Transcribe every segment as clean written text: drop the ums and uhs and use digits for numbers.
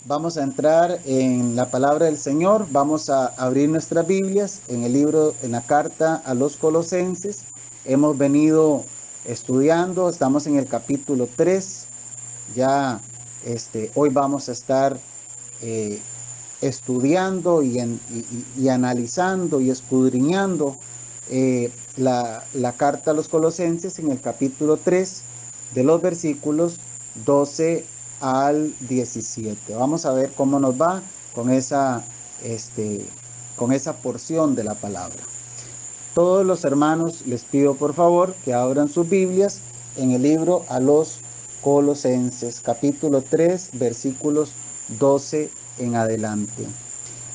vamos a entrar en la palabra del Señor. Vamos a abrir nuestras Biblias en la carta a los Colosenses. Hemos venido estudiando, estamos en el capítulo 3. Ya hoy vamos a estar estudiando y analizando y escudriñando la carta a los Colosenses en el capítulo 3 de los versículos 12 al 17. Vamos a ver cómo nos va con esa porción de la palabra. Todos los hermanos les pido por favor que abran sus Biblias en el libro a los Colosenses, capítulo 3, versículos 12 en adelante.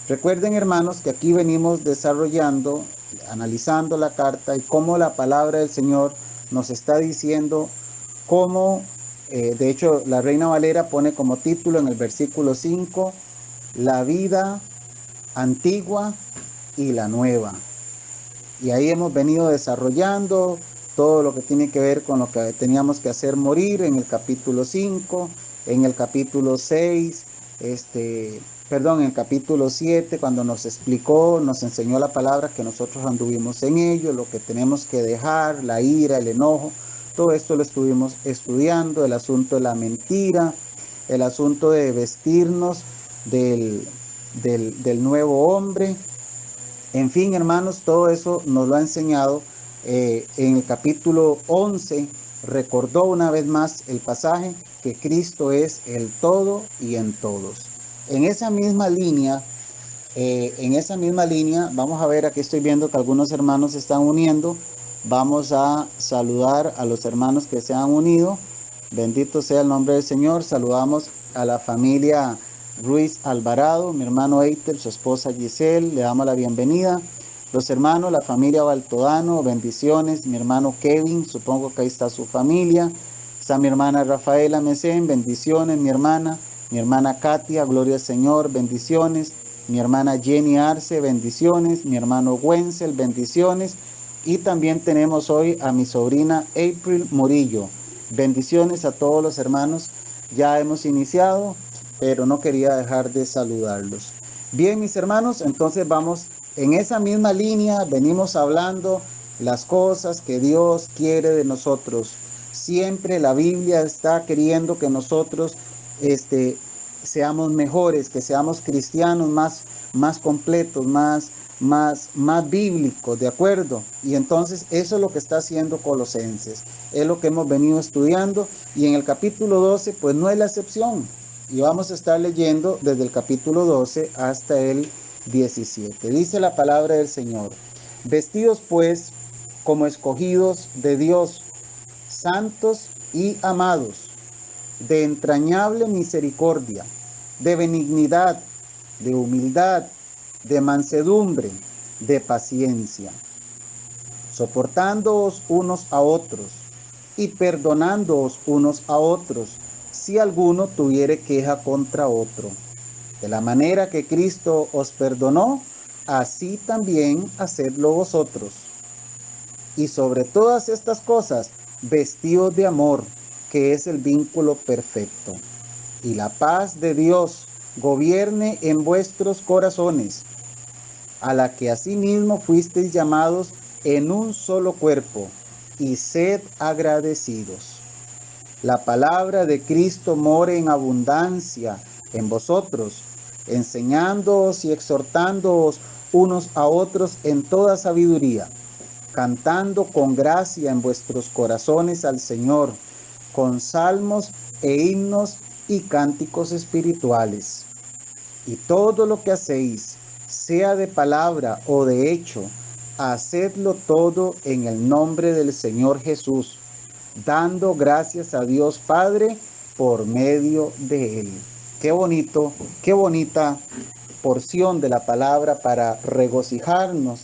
Recuerden, hermanos, que aquí venimos desarrollando, analizando la carta y cómo la palabra del Señor nos está diciendo cómo, de hecho, la Reina Valera pone como título en el versículo 5, la vida antigua y la nueva. Y ahí hemos venido desarrollando todo lo que tiene que ver con lo que teníamos que hacer morir en el capítulo 5, en el capítulo 6, en el capítulo 7, cuando nos explicó, nos enseñó la palabra que nosotros anduvimos en ello, lo que tenemos que dejar, la ira, el enojo, todo esto lo estuvimos estudiando, el asunto de la mentira, el asunto de vestirnos del nuevo hombre. En fin, hermanos, todo eso nos lo ha enseñado. En el capítulo 11 recordó una vez más el pasaje que Cristo es el todo y en todos. En esa misma línea, vamos a ver, aquí estoy viendo que algunos hermanos se están uniendo. Vamos a saludar a los hermanos que se han unido. Bendito sea el nombre del Señor. Saludamos a la familia Ruiz Alvarado, mi hermano Eitel, su esposa Giselle, le damos la bienvenida. Los hermanos, la familia Baltodano, bendiciones. Mi hermano Kevin, supongo que ahí está su familia. Está mi hermana Rafaela Mesén, bendiciones. Mi hermana Katia, gloria al Señor, bendiciones. Mi hermana Jenny Arce, bendiciones. Mi hermano Wenzel, bendiciones. Y también tenemos hoy a mi sobrina April Murillo. Bendiciones a todos los hermanos. Ya hemos iniciado, pero no quería dejar de saludarlos. Bien, mis hermanos, entonces vamos en esa misma línea, venimos hablando las cosas que Dios quiere de nosotros. Siempre la Biblia está queriendo que nosotros seamos mejores, que seamos cristianos más completos, más bíblicos, ¿de acuerdo? Y entonces eso es lo que está haciendo Colosenses, es lo que hemos venido estudiando, y en el capítulo 12 pues no es la excepción. Y vamos a estar leyendo desde el capítulo 12 hasta el 17. Dice la palabra del Señor: vestidos pues como escogidos de Dios, santos y amados, de entrañable misericordia, de benignidad, de humildad, de mansedumbre, de paciencia, soportándoos unos a otros y perdonándoos unos a otros, si alguno tuviere queja contra otro. De la manera que Cristo os perdonó, así también hacedlo vosotros. Y sobre todas estas cosas, vestíos de amor, que es el vínculo perfecto. Y la paz de Dios gobierne en vuestros corazones, a la que asimismo fuisteis llamados en un solo cuerpo, y sed agradecidos. La palabra de Cristo more en abundancia en vosotros, enseñándoos y exhortándoos unos a otros en toda sabiduría, cantando con gracia en vuestros corazones al Señor, con salmos e himnos y cánticos espirituales. Y todo lo que hacéis, sea de palabra o de hecho, hacedlo todo en el nombre del Señor Jesús, dando gracias a Dios Padre por medio de Él. Qué bonito, qué bonita porción de la palabra para regocijarnos,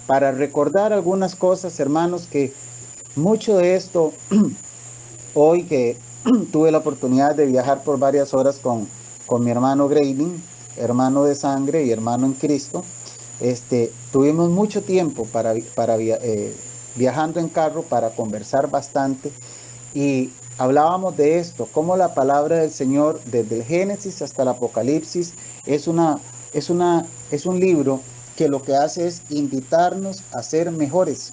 para recordar algunas cosas, hermanos, que mucho de esto, hoy que tuve la oportunidad de viajar por varias horas con mi hermano Graving, hermano de sangre y hermano en Cristo, tuvimos mucho tiempo viajando en carro para conversar bastante, y hablábamos de esto, cómo la palabra del Señor, desde el Génesis hasta el Apocalipsis, es un libro que lo que hace es invitarnos a ser mejores.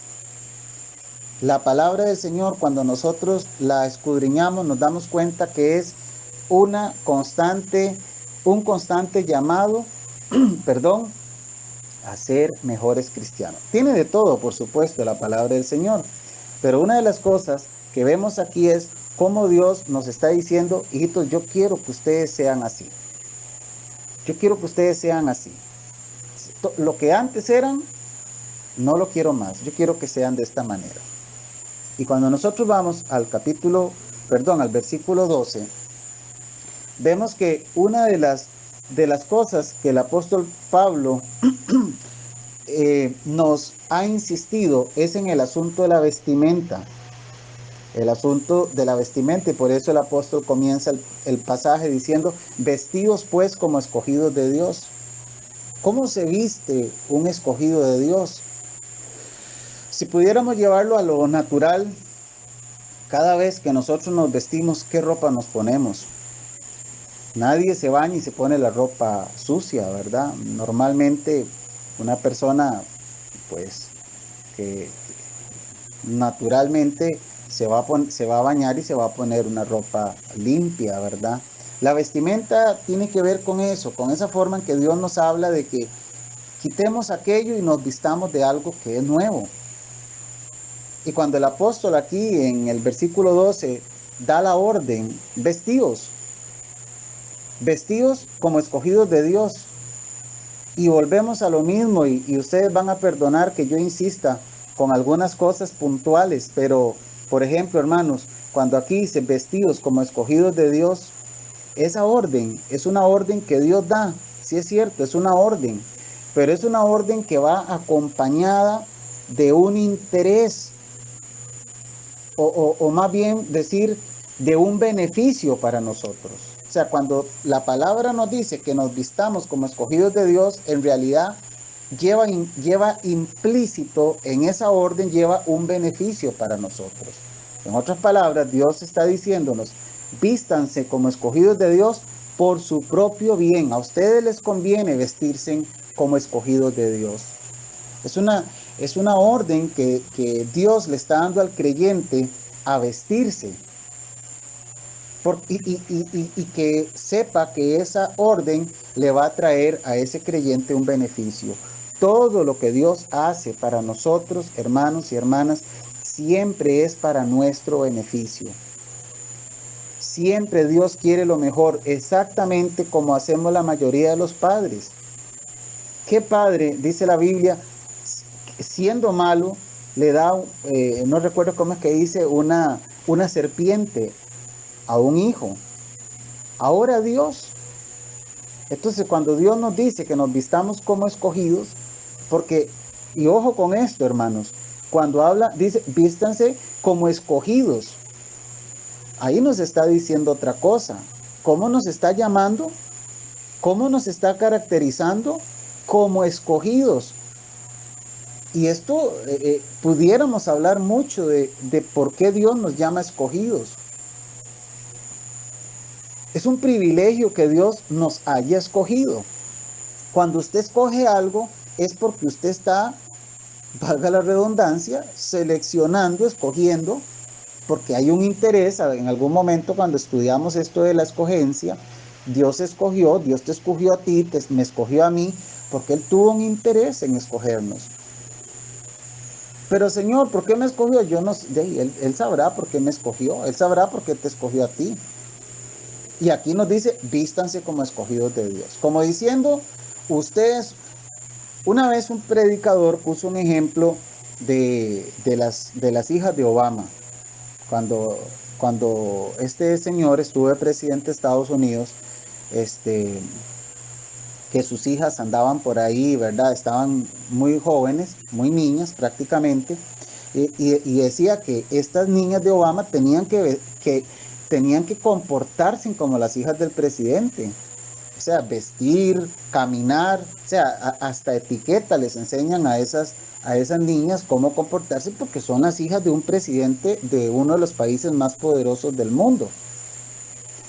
La palabra del Señor, cuando nosotros la escudriñamos, nos damos cuenta que es un constante llamado, perdón, a ser mejores cristianos. Tiene de todo, por supuesto, la palabra del Señor, pero una de las cosas que vemos aquí es cómo Dios nos está diciendo: hijitos, yo quiero que ustedes sean así. Yo quiero que ustedes sean así. Lo que antes eran, no lo quiero más. Yo quiero que sean de esta manera. Y cuando nosotros vamos al versículo 12, vemos que una de las cosas que el apóstol Pablo nos ha insistido es en el asunto de la vestimenta. El asunto de la vestimenta, y por eso el apóstol comienza el pasaje diciendo: vestidos pues como escogidos de Dios. ¿Cómo se viste un escogido de Dios? Si pudiéramos llevarlo a lo natural, cada vez que nosotros nos vestimos, ¿qué ropa nos ponemos? Nadie se baña y se pone la ropa sucia, ¿verdad? Normalmente una persona, pues, que naturalmente se va a bañar y se va a poner una ropa limpia, ¿verdad? La vestimenta tiene que ver con eso, con esa forma en que Dios nos habla de que quitemos aquello y nos vistamos de algo que es nuevo. Y cuando el apóstol aquí en el versículo 12 da la orden: vestidos como escogidos de Dios. Y volvemos a lo mismo, y ustedes van a perdonar que yo insista con algunas cosas puntuales, pero por ejemplo, hermanos, cuando aquí dice vestidos como escogidos de Dios, esa orden es una orden que Dios da. Sí, es cierto, es una orden, pero es una orden que va acompañada de un interés, o más bien decir, de un beneficio para nosotros. O sea, cuando la palabra nos dice que nos vistamos como escogidos de Dios, en realidad lleva implícito en esa orden, lleva un beneficio para nosotros. En otras palabras, Dios está diciéndonos: vístanse como escogidos de Dios por su propio bien. A ustedes les conviene vestirse como escogidos de Dios. Es una orden que Dios le está dando al creyente a vestirse. Y que sepa que esa orden le va a traer a ese creyente un beneficio. Todo lo que Dios hace para nosotros, hermanos y hermanas, siempre es para nuestro beneficio. Siempre Dios quiere lo mejor, exactamente como hacemos la mayoría de los padres. ¿Qué padre, dice la Biblia, siendo malo, le da, no recuerdo cómo es que dice, una serpiente a un hijo? Ahora Dios. Entonces, cuando Dios nos dice que nos vistamos como escogidos, porque, y ojo con esto, hermanos, cuando habla, dice, vístanse como escogidos. Ahí nos está diciendo otra cosa. ¿Cómo nos está llamando? ¿Cómo nos está caracterizando? Como escogidos. Y esto pudiéramos hablar mucho de por qué Dios nos llama escogidos. Es un privilegio que Dios nos haya escogido. Cuando usted escoge algo, es porque usted está, valga la redundancia, seleccionando, escogiendo, porque hay un interés. En algún momento, cuando estudiamos esto de la escogencia, Dios te escogió a ti, me escogió a mí, porque Él tuvo un interés en escogernos. Pero Señor, ¿por qué me escogió? Yo no sé. Él sabrá por qué me escogió, Él sabrá por qué te escogió a ti. Y aquí nos dice: vístanse como escogidos de Dios. Como diciendo, ustedes, una vez un predicador puso un ejemplo de las hijas de Obama. Cuando este señor estuvo de presidente de Estados Unidos, que sus hijas andaban por ahí, ¿verdad? Estaban muy jóvenes, muy niñas prácticamente, y decía que estas niñas de Obama tenían que comportarse como las hijas del presidente. sea, vestir, caminar, o sea, hasta etiqueta les enseñan a esas niñas cómo comportarse, porque son las hijas de un presidente de uno de los países más poderosos del mundo.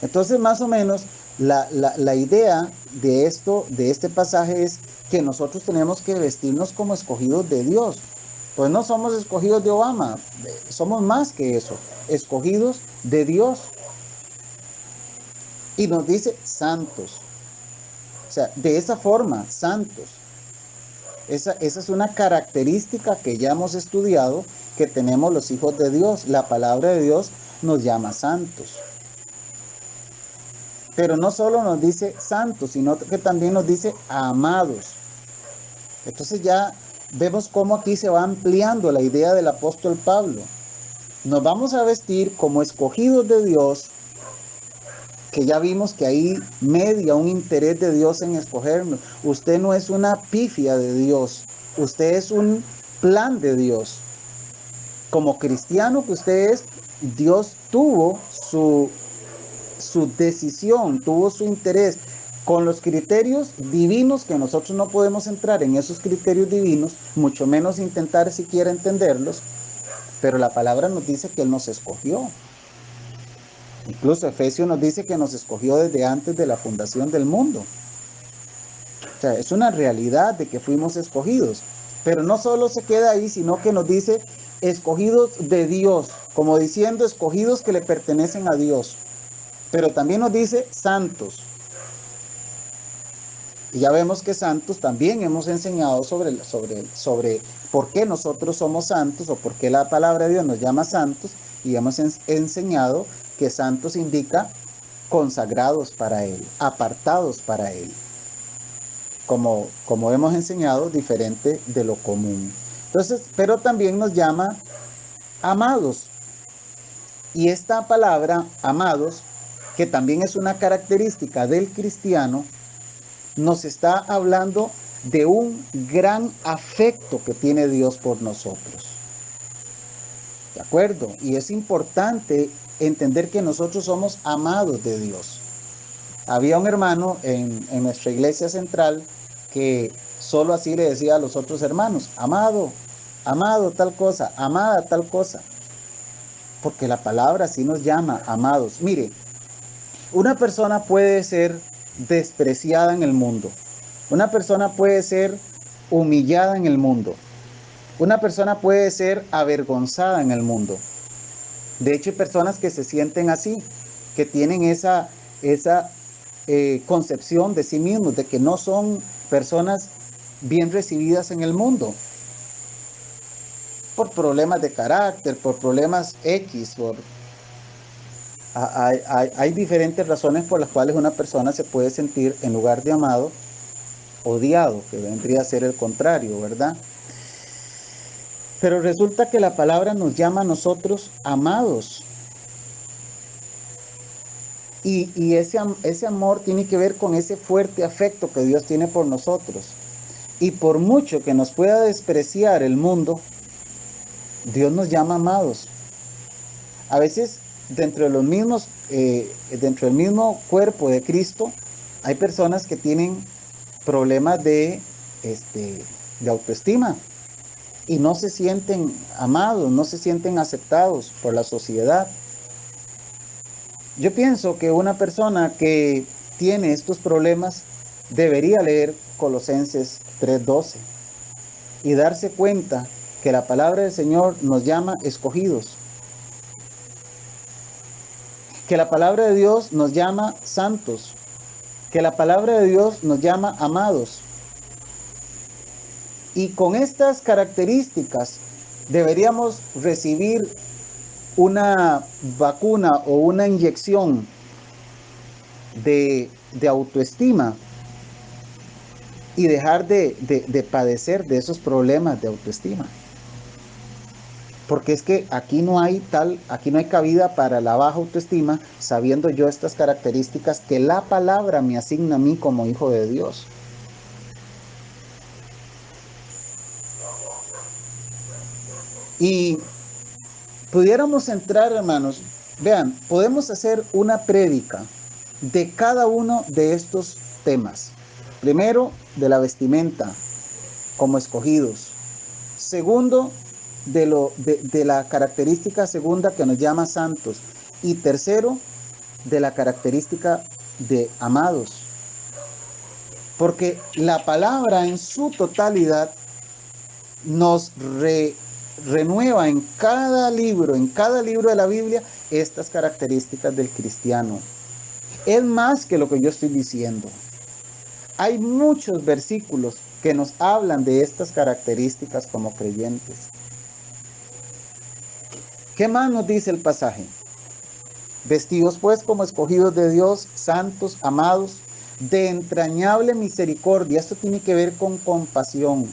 Entonces, más o menos, la idea de esto, de este pasaje, es que nosotros tenemos que vestirnos como escogidos de Dios. Pues no somos escogidos de Obama, somos más que eso, escogidos de Dios. Y nos dice santos. O sea, de esa forma, santos. Esa es una característica que ya hemos estudiado, que tenemos los hijos de Dios. La palabra de Dios nos llama santos. Pero no solo nos dice santos, sino que también nos dice amados. Entonces ya vemos cómo aquí se va ampliando la idea del apóstol Pablo. Nos vamos a vestir como escogidos de Dios, que ya vimos que ahí media un interés de Dios en escogernos. Usted no es una pifia de Dios, usted es un plan de Dios. Como cristiano que usted es, Dios tuvo su decisión, tuvo su interés con los criterios divinos, que nosotros no podemos entrar en esos criterios divinos, mucho menos intentar siquiera entenderlos, pero la palabra nos dice que Él nos escogió. Incluso Efesios nos dice que nos escogió desde antes de la fundación del mundo. O sea, es una realidad de que fuimos escogidos. Pero no solo se queda ahí, sino que nos dice escogidos de Dios, como diciendo escogidos que le pertenecen a Dios. Pero también nos dice santos. Y ya vemos que santos también hemos enseñado sobre por qué nosotros somos santos, o por qué la palabra de Dios nos llama santos, y hemos enseñado que santos indica consagrados para Él, apartados para Él. Como hemos enseñado, diferente de lo común. Entonces, pero también nos llama amados. Y esta palabra, amados, que también es una característica del cristiano, nos está hablando de un gran afecto que tiene Dios por nosotros. ¿De acuerdo? Y es importante entender que nosotros somos amados de Dios. Había un hermano en nuestra iglesia central que solo así le decía a los otros hermanos: amado, amado tal cosa, amada tal cosa. Porque la palabra así nos llama, amados. Mire, una persona puede ser despreciada en el mundo. Una persona puede ser humillada en el mundo. Una persona puede ser avergonzada en el mundo. De hecho, hay personas que se sienten así, que tienen esa concepción de sí mismos, de que no son personas bien recibidas en el mundo. Por problemas de carácter, por problemas X, hay diferentes razones por las cuales una persona se puede sentir, en lugar de amado, odiado, que vendría a ser el contrario, ¿verdad? Pero resulta que la palabra nos llama a nosotros amados. Y ese amor tiene que ver con ese fuerte afecto que Dios tiene por nosotros. Y por mucho que nos pueda despreciar el mundo, Dios nos llama amados. A veces dentro del mismo cuerpo de Cristo, hay personas que tienen problemas de autoestima y no se sienten amados, no se sienten aceptados por la sociedad. Yo pienso que una persona que tiene estos problemas debería leer Colosenses 3:12 y darse cuenta que la palabra del Señor nos llama escogidos, que la palabra de Dios nos llama santos, que la palabra de Dios nos llama amados. Y con estas características deberíamos recibir una vacuna o una inyección de autoestima y dejar de padecer de esos problemas de autoestima. Porque es que aquí no hay cabida para la baja autoestima, sabiendo yo estas características que la palabra me asigna a mí como hijo de Dios. Y pudiéramos entrar, hermanos, vean, podemos hacer una prédica de cada uno de estos temas. Primero, de la vestimenta, como escogidos. Segundo, de la característica segunda que nos llama santos. Y tercero, de la característica de amados. Porque la palabra en su totalidad nos renueva en cada libro de la Biblia, estas características del cristiano. Es más que lo que yo estoy diciendo. Hay muchos versículos que nos hablan de estas características como creyentes. ¿Qué más nos dice el pasaje? Vestidos pues como escogidos de Dios, santos, amados, de entrañable misericordia. Esto tiene que ver con compasión.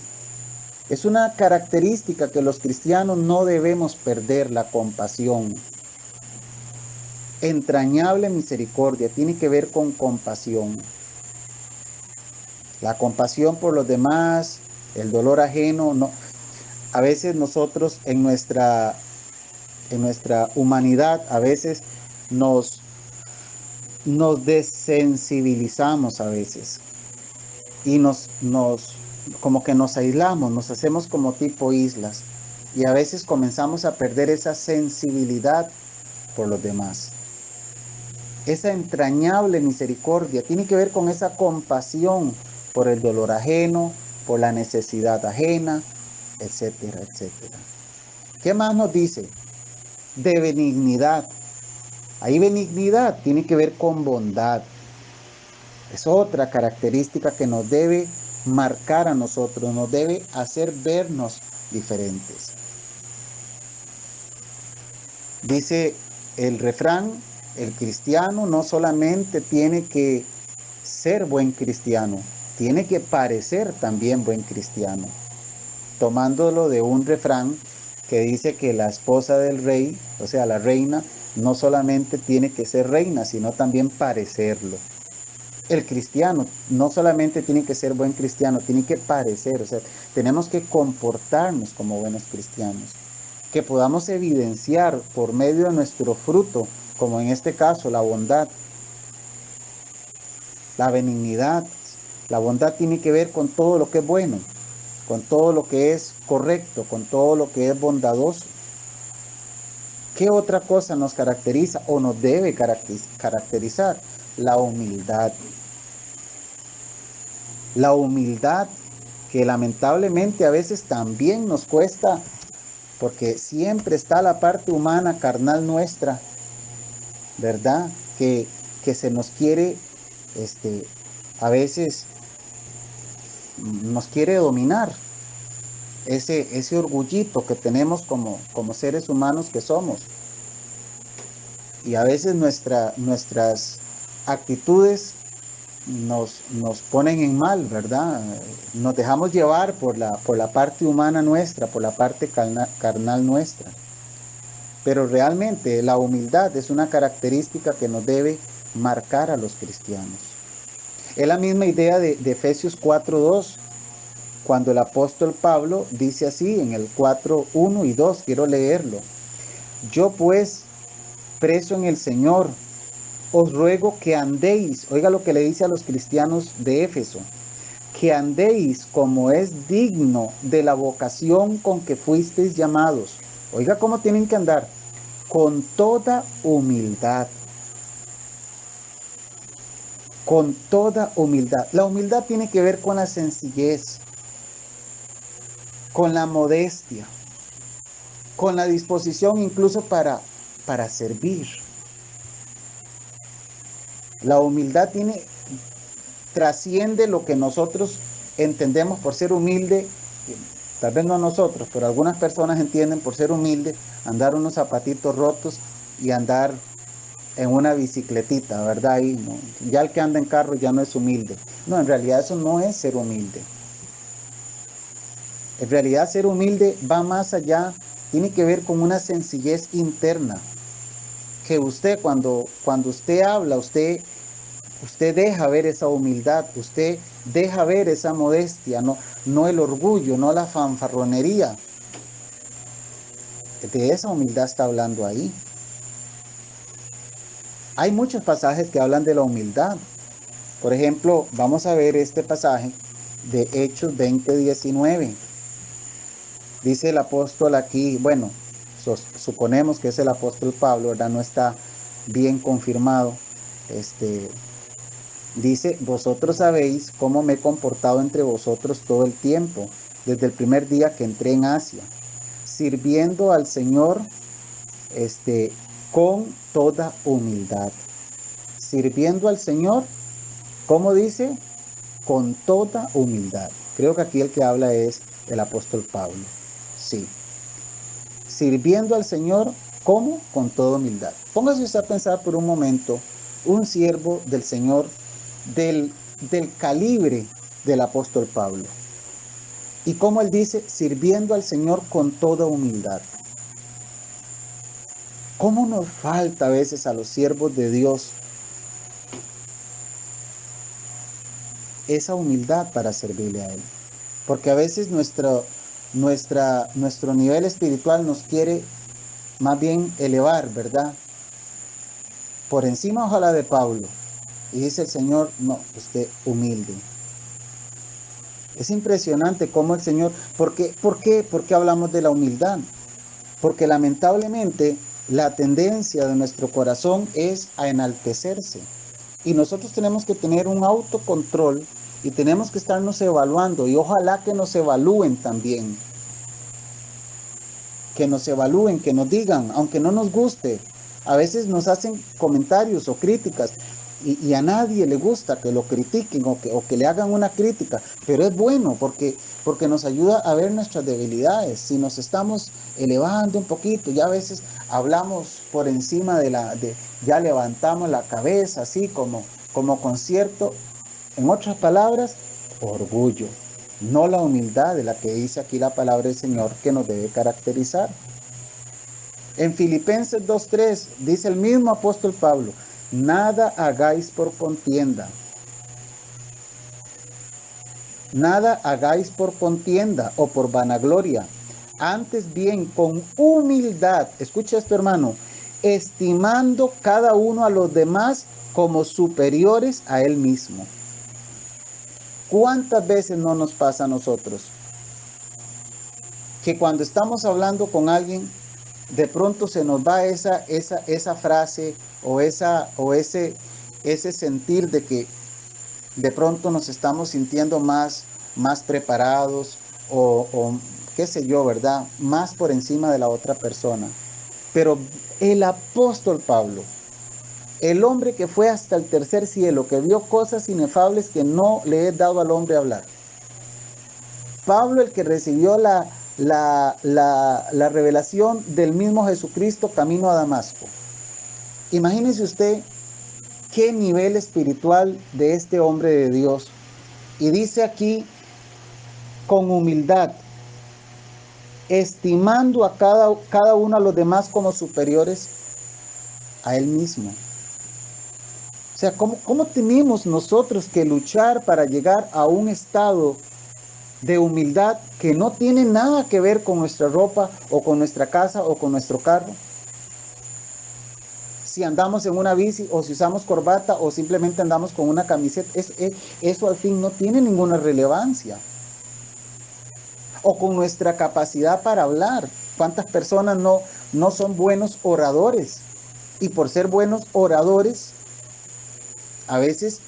Es una característica que los cristianos no debemos perder, la compasión. Entrañable misericordia tiene que ver con compasión. La compasión por los demás, el dolor ajeno, no. A veces nosotros en nuestra humanidad, a veces nos desensibilizamos a veces y como que nos aislamos, nos hacemos como tipo islas y a veces comenzamos a perder esa sensibilidad por los demás. Esa entrañable misericordia tiene que ver con esa compasión por el dolor ajeno, por la necesidad ajena, etcétera, etcétera. ¿Qué más nos dice? De benignidad. Ahí benignidad tiene que ver con bondad. Es otra característica que nos debe marcar a nosotros, nos debe hacer vernos diferentes. Dice el refrán, el cristiano no solamente tiene que ser buen cristiano, tiene que parecer también buen cristiano. Tomándolo de un refrán que dice que la esposa del rey, o sea, la reina, no solamente tiene que ser reina, sino también parecerlo. El cristiano no solamente tiene que ser buen cristiano, tiene que parecer, o sea, tenemos que comportarnos como buenos cristianos, que podamos evidenciar por medio de nuestro fruto, como en este caso la bondad, la benignidad. La bondad tiene que ver con todo lo que es bueno, con todo lo que es correcto, con todo lo que es bondadoso. ¿Qué otra cosa nos caracteriza o nos debe caracterizar? La humildad. La humildad que lamentablemente a veces también nos cuesta, porque siempre está la parte humana, carnal nuestra, ¿verdad? Que se nos quiere, a veces nos quiere dominar. Ese orgullito que tenemos como seres humanos que somos. Y a veces nuestras actitudes nos ponen en mal, ¿verdad? Nos dejamos llevar por la parte humana nuestra, por la parte carnal nuestra. Pero realmente la humildad es una característica que nos debe marcar a los cristianos. Es la misma idea de Efesios 4:2, cuando el apóstol Pablo dice así en el 4:1 y 2, quiero leerlo. Yo pues, preso en el Señor, os ruego que andéis, oiga lo que le dice a los cristianos de Éfeso, que andéis como es digno de la vocación con que fuisteis llamados. Oiga cómo tienen que andar, con toda humildad. Con toda humildad. La humildad tiene que ver con la sencillez, con la modestia, con la disposición incluso para servir. La humildad trasciende lo que nosotros entendemos por ser humilde, tal vez no nosotros, pero algunas personas entienden por ser humilde andar unos zapatitos rotos y andar en una bicicletita, ¿verdad? Y no, ya el que anda en carro ya no es humilde. No, en realidad eso no es ser humilde. En realidad ser humilde va más allá, tiene que ver con una sencillez interna, que usted cuando usted habla, usted deja ver esa humildad, usted deja ver esa modestia, no el orgullo, no la fanfarronería. De esa humildad está hablando ahí. Hay muchos pasajes que hablan de la humildad. Por ejemplo, vamos a ver este pasaje de Hechos 20:19. Dice el apóstol aquí, bueno, suponemos que es el apóstol Pablo, ¿verdad? No está bien confirmado. Dice, vosotros sabéis cómo me he comportado entre vosotros todo el tiempo, desde el primer día que entré en Asia, sirviendo al Señor con toda humildad. Sirviendo al Señor, ¿cómo dice? Con toda humildad. Creo que aquí el que habla es el apóstol Pablo. Sí. Sirviendo al Señor, ¿cómo? Con toda humildad. Póngase usted a pensar por un momento, un siervo del Señor del calibre del apóstol Pablo. Y como él dice, sirviendo al Señor con toda humildad. ¿Cómo nos falta a veces a los siervos de Dios esa humildad para servirle a Él? Porque a veces nuestro nivel espiritual nos quiere más bien elevar, ¿verdad? Por encima ojalá de Pablo. Y dice el Señor, no, usted humilde. Es impresionante cómo el Señor, ¿por qué hablamos de la humildad? Porque lamentablemente la tendencia de nuestro corazón es a enaltecerse. Y nosotros tenemos que tener un autocontrol y tenemos que estarnos evaluando, y ojalá que nos evalúen también. Que nos evalúen, que nos digan, aunque no nos guste. A veces nos hacen comentarios o críticas y a nadie le gusta que lo critiquen o que le hagan una crítica, pero es bueno porque nos ayuda a ver nuestras debilidades. Si nos estamos elevando un poquito, ya a veces hablamos por encima ya levantamos la cabeza así como con cierto, en otras palabras, orgullo. No la humildad de la que dice aquí la palabra del Señor que nos debe caracterizar. En Filipenses 2:3 dice el mismo apóstol Pablo, nada hagáis por contienda. Nada hagáis por contienda o por vanagloria. Antes bien, con humildad, escucha esto hermano, estimando cada uno a los demás como superiores a él mismo. ¿Cuántas veces no nos pasa a nosotros que cuando estamos hablando con alguien, de pronto se nos va esa frase o ese sentir de que de pronto nos estamos sintiendo más preparados o qué sé yo, ¿verdad? Más por encima de la otra persona. Pero el apóstol Pablo, el hombre que fue hasta el tercer cielo, que vio cosas inefables que no le he dado al hombre hablar. Pablo, el que recibió la revelación del mismo Jesucristo camino a Damasco. Imagínese usted qué nivel espiritual de este hombre de Dios. Y dice aquí, con humildad, estimando a cada uno a los demás como superiores a él mismo. O sea, ¿cómo tenemos nosotros que luchar para llegar a un estado de humildad que no tiene nada que ver con nuestra ropa o con nuestra casa o con nuestro carro? Si andamos en una bici o si usamos corbata o simplemente andamos con una camiseta, eso al fin no tiene ninguna relevancia. O con nuestra capacidad para hablar. ¿Cuántas personas no son buenos oradores? Y por ser buenos oradores, a veces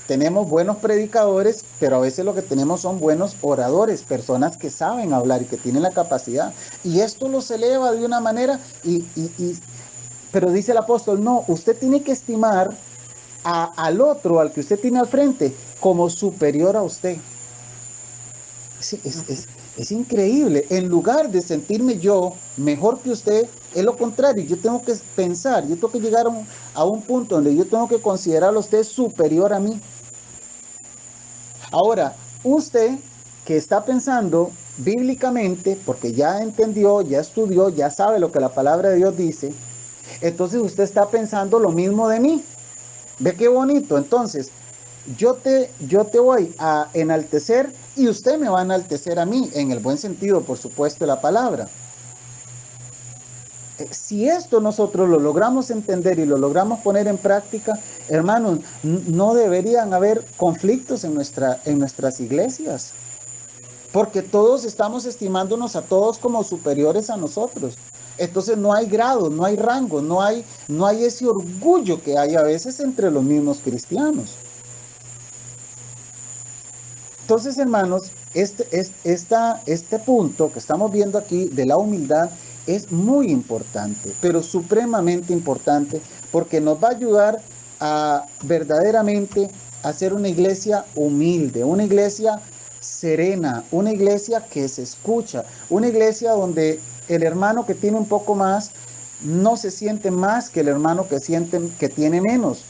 tenemos buenos predicadores, pero a veces lo que tenemos son buenos oradores, personas que saben hablar y que tienen la capacidad. Y esto los eleva de una manera pero dice el apóstol, no, usted tiene que estimar al otro, al que usted tiene al frente, como superior a usted. Sí, es increíble. En lugar de sentirme yo mejor que usted, es lo contrario. Yo tengo que pensar, yo tengo que llegar a un punto donde yo tengo que considerarlo a usted superior a mí. Ahora, usted que está pensando bíblicamente, porque ya entendió, ya estudió, ya sabe lo que la palabra de Dios dice, entonces usted está pensando lo mismo de mí. Ve qué bonito. Entonces, yo te voy a enaltecer y usted me va a enaltecer a mí, en el buen sentido, por supuesto, de la palabra. Si esto nosotros lo logramos entender y lo logramos poner en práctica, hermanos, no deberían haber conflictos en nuestras iglesias, porque todos estamos estimándonos a todos como superiores a nosotros. Entonces no hay grado, no hay rango, no hay ese orgullo que hay a veces entre los mismos cristianos. Entonces, hermanos, este punto que estamos viendo aquí de la humildad es muy importante, pero supremamente importante, porque nos va a ayudar a verdaderamente hacer una iglesia humilde, una iglesia serena, una iglesia que se escucha, una iglesia donde el hermano que tiene un poco más no se siente más que el hermano que tiene menos,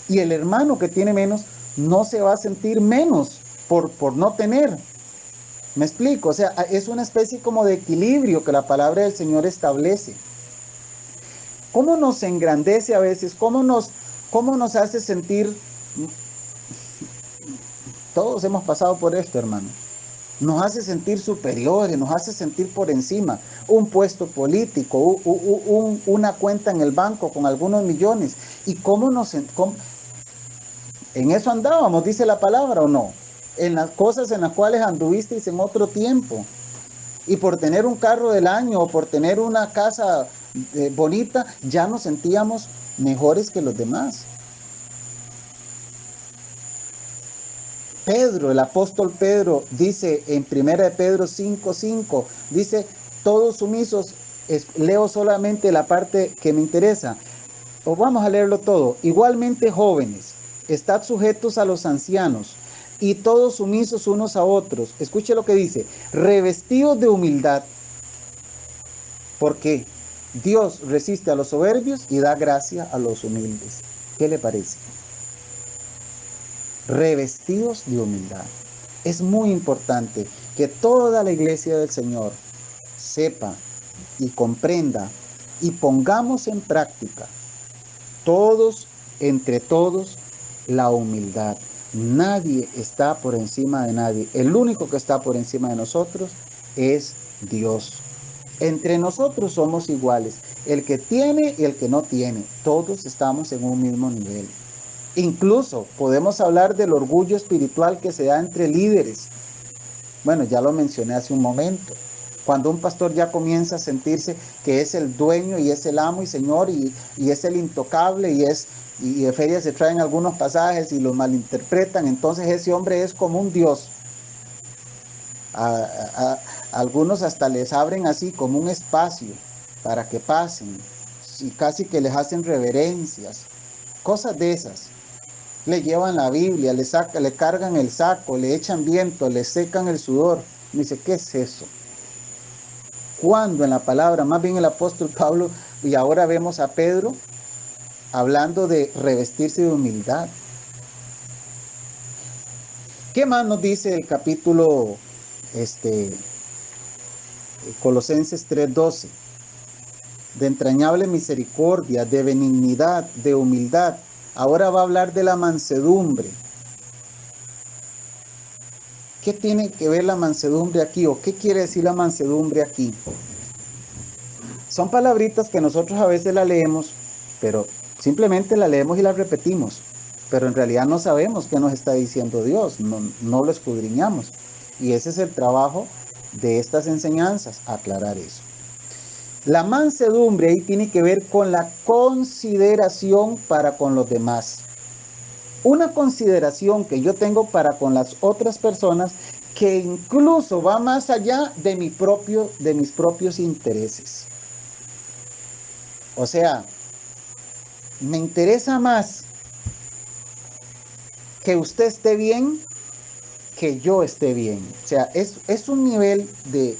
y el hermano que tiene menos no se va a sentir menos por no tener. ¿Me explico? O sea, es una especie como de equilibrio que la palabra del Señor establece. ¿Cómo nos engrandece a veces? ¿Cómo nos hace sentir? Todos hemos pasado por esto, hermano. Nos hace sentir superiores, nos hace sentir por encima. Un puesto político, una cuenta en el banco con algunos millones. ¿Y cómo en eso andábamos, dice la palabra, o no? En las cosas en las cuales anduvisteis en otro tiempo. Y por tener un carro del año o por tener una casa bonita, ya nos sentíamos mejores que los demás. Pedro, el apóstol Pedro, dice en 1 de Pedro 5:5, dice, todos sumisos, leo solamente la parte que me interesa, o vamos a leerlo todo. Igualmente jóvenes, estad sujetos a los ancianos y todos sumisos unos a otros. Escuche lo que dice, revestidos de humildad, porque Dios resiste a los soberbios y da gracia a los humildes. ¿Qué le parece? Revestidos de humildad. Es muy importante que toda la iglesia del Señor sepa y comprenda y pongamos en práctica todos, entre todos, la humildad. Nadie está por encima de nadie. El único que está por encima de nosotros es Dios. Entre nosotros somos iguales. El que tiene y el que no tiene. Todos estamos en un mismo nivel. Incluso podemos hablar del orgullo espiritual que se da entre líderes. Bueno, ya lo mencioné hace un momento. Cuando un pastor ya comienza a sentirse que es el dueño y es el amo y señor y es el intocable y de feria se traen algunos pasajes y los malinterpretan, entonces ese hombre es como un dios. A algunos hasta les abren así como un espacio para que pasen y casi que les hacen reverencias, cosas de esas. Le llevan la Biblia, le cargan el saco, le echan viento, le secan el sudor. Me dice, ¿qué es eso? Cuando en la palabra, más bien el apóstol Pablo, y ahora vemos a Pedro hablando de revestirse de humildad. ¿Qué más nos dice el capítulo Colosenses 3:12? De entrañable misericordia, de benignidad, de humildad. Ahora va a hablar de la mansedumbre. ¿Qué tiene que ver la mansedumbre aquí? ¿O qué quiere decir la mansedumbre aquí? Son palabritas que nosotros a veces la leemos, pero simplemente la leemos y la repetimos. Pero en realidad no sabemos qué nos está diciendo Dios, no lo escudriñamos. Y ese es el trabajo de estas enseñanzas, aclarar eso. La mansedumbre ahí tiene que ver con la consideración para con los demás. Una consideración que yo tengo para con las otras personas que incluso va más allá de mis propios intereses. O sea, me interesa más que usted esté bien que yo esté bien. O sea, es un nivel de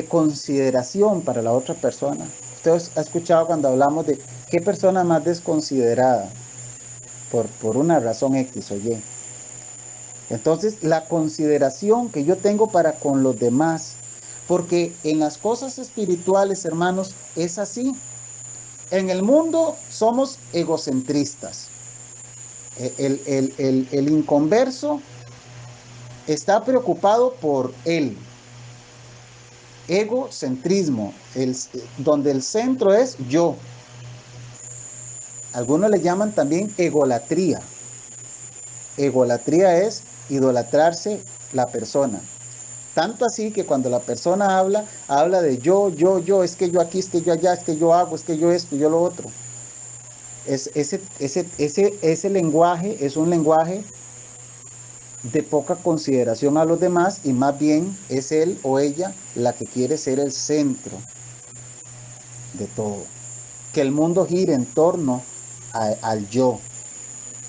consideración para la otra persona. Usted ha escuchado cuando hablamos de qué persona más desconsiderada por una razón X o Y. Entonces, la consideración que yo tengo para con los demás, porque en las cosas espirituales, hermanos, es así. En el mundo somos egocentristas. El inconverso está preocupado por él. Egocentrismo, donde el centro es yo. Algunos le llaman también egolatría. Egolatría es idolatrarse la persona. Tanto así que cuando la persona habla de yo, es que yo aquí, es que yo allá, es que yo hago, es que yo esto, yo lo otro. Ese lenguaje es un lenguaje de poca consideración a los demás y más bien es él o ella la que quiere ser el centro de todo. Que el mundo gire en torno al yo.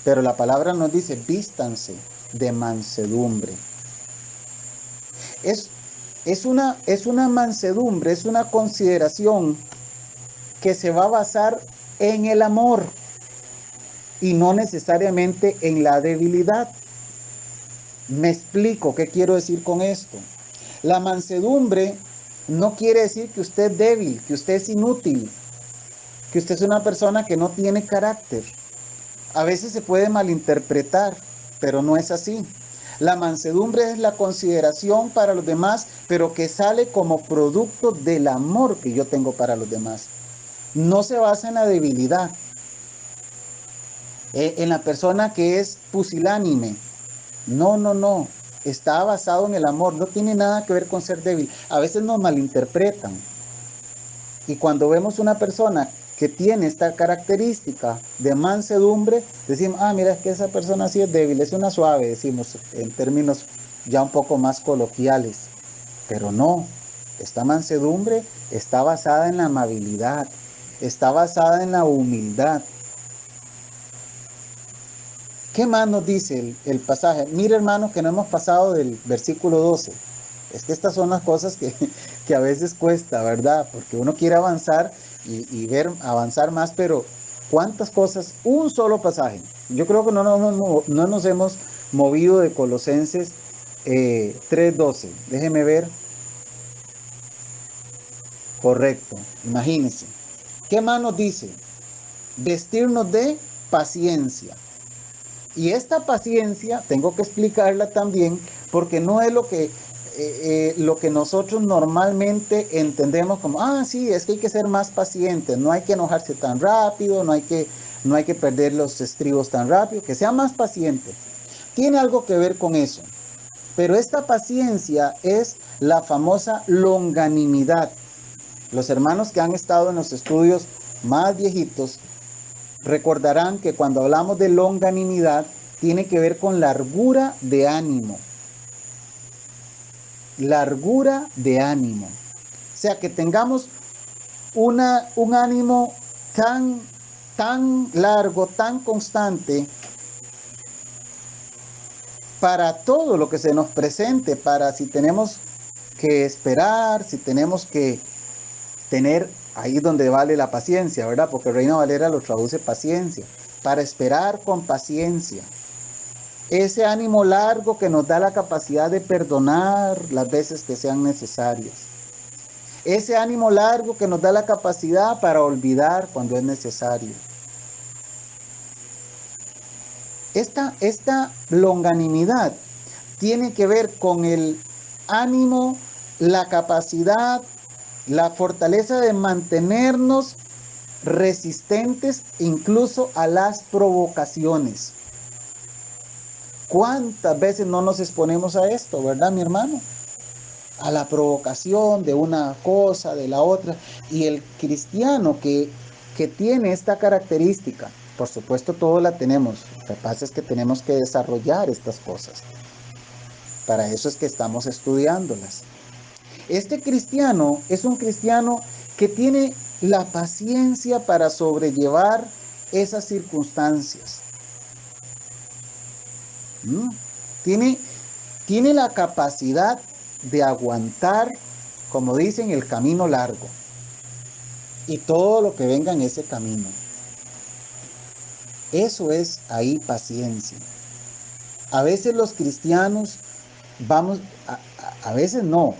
Pero la palabra nos dice, vístanse de mansedumbre. Es una mansedumbre, es una consideración que se va a basar en el amor y no necesariamente en la debilidad. Me explico qué quiero decir con esto. La mansedumbre no quiere decir que usted es débil, que usted es inútil, que usted es una persona que no tiene carácter. A veces se puede malinterpretar, pero no es así. La mansedumbre es la consideración para los demás, pero que sale como producto del amor que yo tengo para los demás. No se basa en la debilidad, en la persona que es pusilánime. No. Está basado en el amor, no tiene nada que ver con ser débil. A veces nos malinterpretan. Y cuando vemos una persona que tiene esta característica de mansedumbre, decimos, mira, es que esa persona sí es débil, es una suave, decimos en términos ya un poco más coloquiales. Pero no, esta mansedumbre está basada en la amabilidad, está basada en la humildad. ¿Qué más nos dice el pasaje? Mire, hermanos, que no hemos pasado del versículo 12. Es que estas son las cosas que a veces cuesta, ¿verdad? Porque uno quiere avanzar y ver avanzar más, pero ¿cuántas cosas? Un solo pasaje. Yo creo que no nos hemos movido de Colosenses 3:12. Déjeme ver. Correcto, imagínense. ¿Qué más nos dice? Vestirnos de paciencia. Y esta paciencia, tengo que explicarla también, porque no es lo que nosotros normalmente entendemos como, sí, es que hay que ser más pacientes, no hay que enojarse tan rápido, no hay que perder los estribos tan rápido, que sea más paciente. Tiene algo que ver con eso. Pero esta paciencia es la famosa longanimidad. Los hermanos que han estado en los estudios más viejitos recordarán que cuando hablamos de longanimidad tiene que ver con largura de ánimo. Largura de ánimo. O sea, que tengamos un ánimo tan largo, tan constante para todo lo que se nos presente, para si tenemos que esperar, si tenemos que tener, ahí donde vale la paciencia, ¿verdad? Porque Reina Valera lo traduce paciencia, para esperar con paciencia. Ese ánimo largo que nos da la capacidad de perdonar las veces que sean necesarias. Ese ánimo largo que nos da la capacidad para olvidar cuando es necesario. Esta longanimidad tiene que ver con el ánimo, la capacidad, la fortaleza de mantenernos resistentes incluso a las provocaciones. ¿Cuántas veces no nos exponemos a esto, verdad, mi hermano? A la provocación de una cosa, de la otra. Y el cristiano que tiene esta característica, por supuesto todos la tenemos, lo que pasa es que tenemos que desarrollar estas cosas. Para eso es que estamos estudiándolas. Este cristiano es un cristiano que tiene la paciencia para sobrellevar esas circunstancias. Tiene la capacidad de aguantar, como dicen, el camino largo y todo lo que venga en ese camino. Eso es ahí paciencia. A veces los cristianos vamos, a veces no,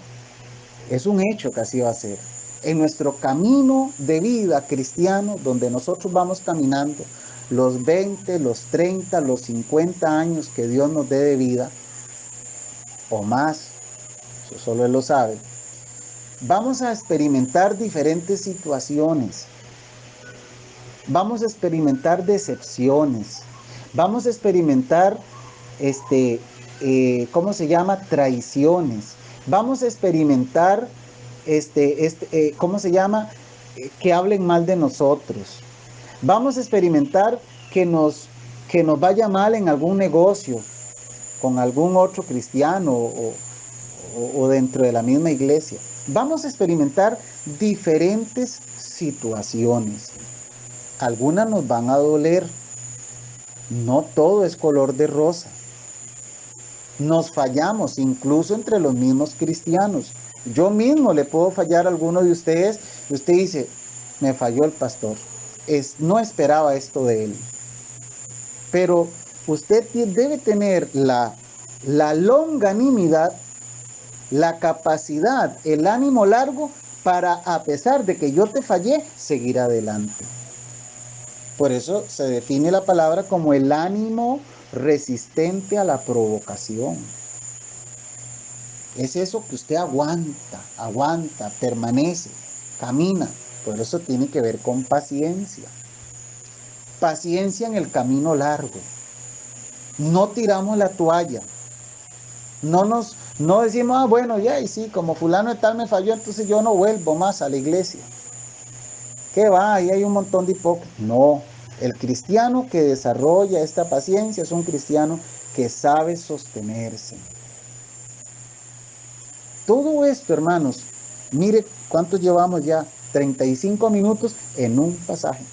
es un hecho que así va a ser. En nuestro camino de vida cristiano, donde nosotros vamos caminando, los 20, los 30, los 50 años que Dios nos dé de vida, o más, eso solo Él lo sabe, Vamos a experimentar diferentes situaciones. Vamos a experimentar decepciones. Vamos a experimentar, ¿cómo se llama? Traiciones. Vamos a experimentar, ¿cómo se llama? Que hablen mal de nosotros. Vamos a experimentar que nos vaya mal en algún negocio, con algún otro cristiano o dentro de la misma iglesia. Vamos a experimentar diferentes situaciones. Algunas nos van a doler. No todo es color de rosa. Nos fallamos, incluso entre los mismos cristianos. Yo mismo le puedo fallar a alguno de ustedes y usted dice, me falló el pastor. No esperaba esto de él. Pero usted debe tener la longanimidad, la capacidad, el ánimo largo para, a pesar de que yo te fallé, seguir adelante. Por eso se define la palabra como el ánimo resistente a la provocación. Es eso que usted aguanta, permanece, camina. Por eso tiene que ver con paciencia. Paciencia en el camino largo. No tiramos la toalla. No decimos, bueno, ya, y sí, como fulano de tal me falló, entonces yo no vuelvo más a la iglesia. ¿Qué va? Ahí hay un montón de hipócritas. No, el cristiano que desarrolla esta paciencia es un cristiano que sabe sostenerse. Todo esto, hermanos, mire cuántos llevamos ya, 35 minutos en un pasaje.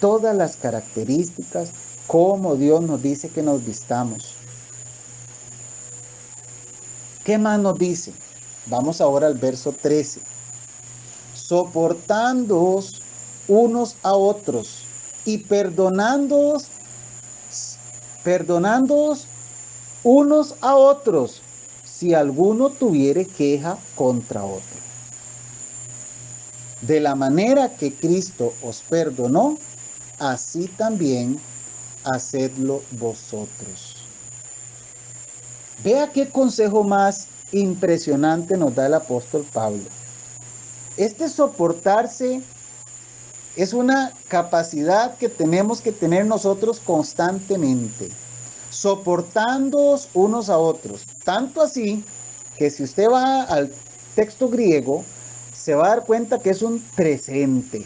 Todas las características, cómo Dios nos dice que nos vistamos. ¿Qué más nos dice? Vamos ahora al verso 13. Soportándoos unos a otros y perdonándoos unos a otros si alguno tuviere queja contra otro. De la manera que Cristo os perdonó, así también hacedlo vosotros. Vea qué consejo más impresionante nos da el apóstol Pablo. Este soportarse es una capacidad que tenemos que tener nosotros constantemente, soportándoos unos a otros. Tanto así que si usted va al texto griego, se va a dar cuenta que es un presente.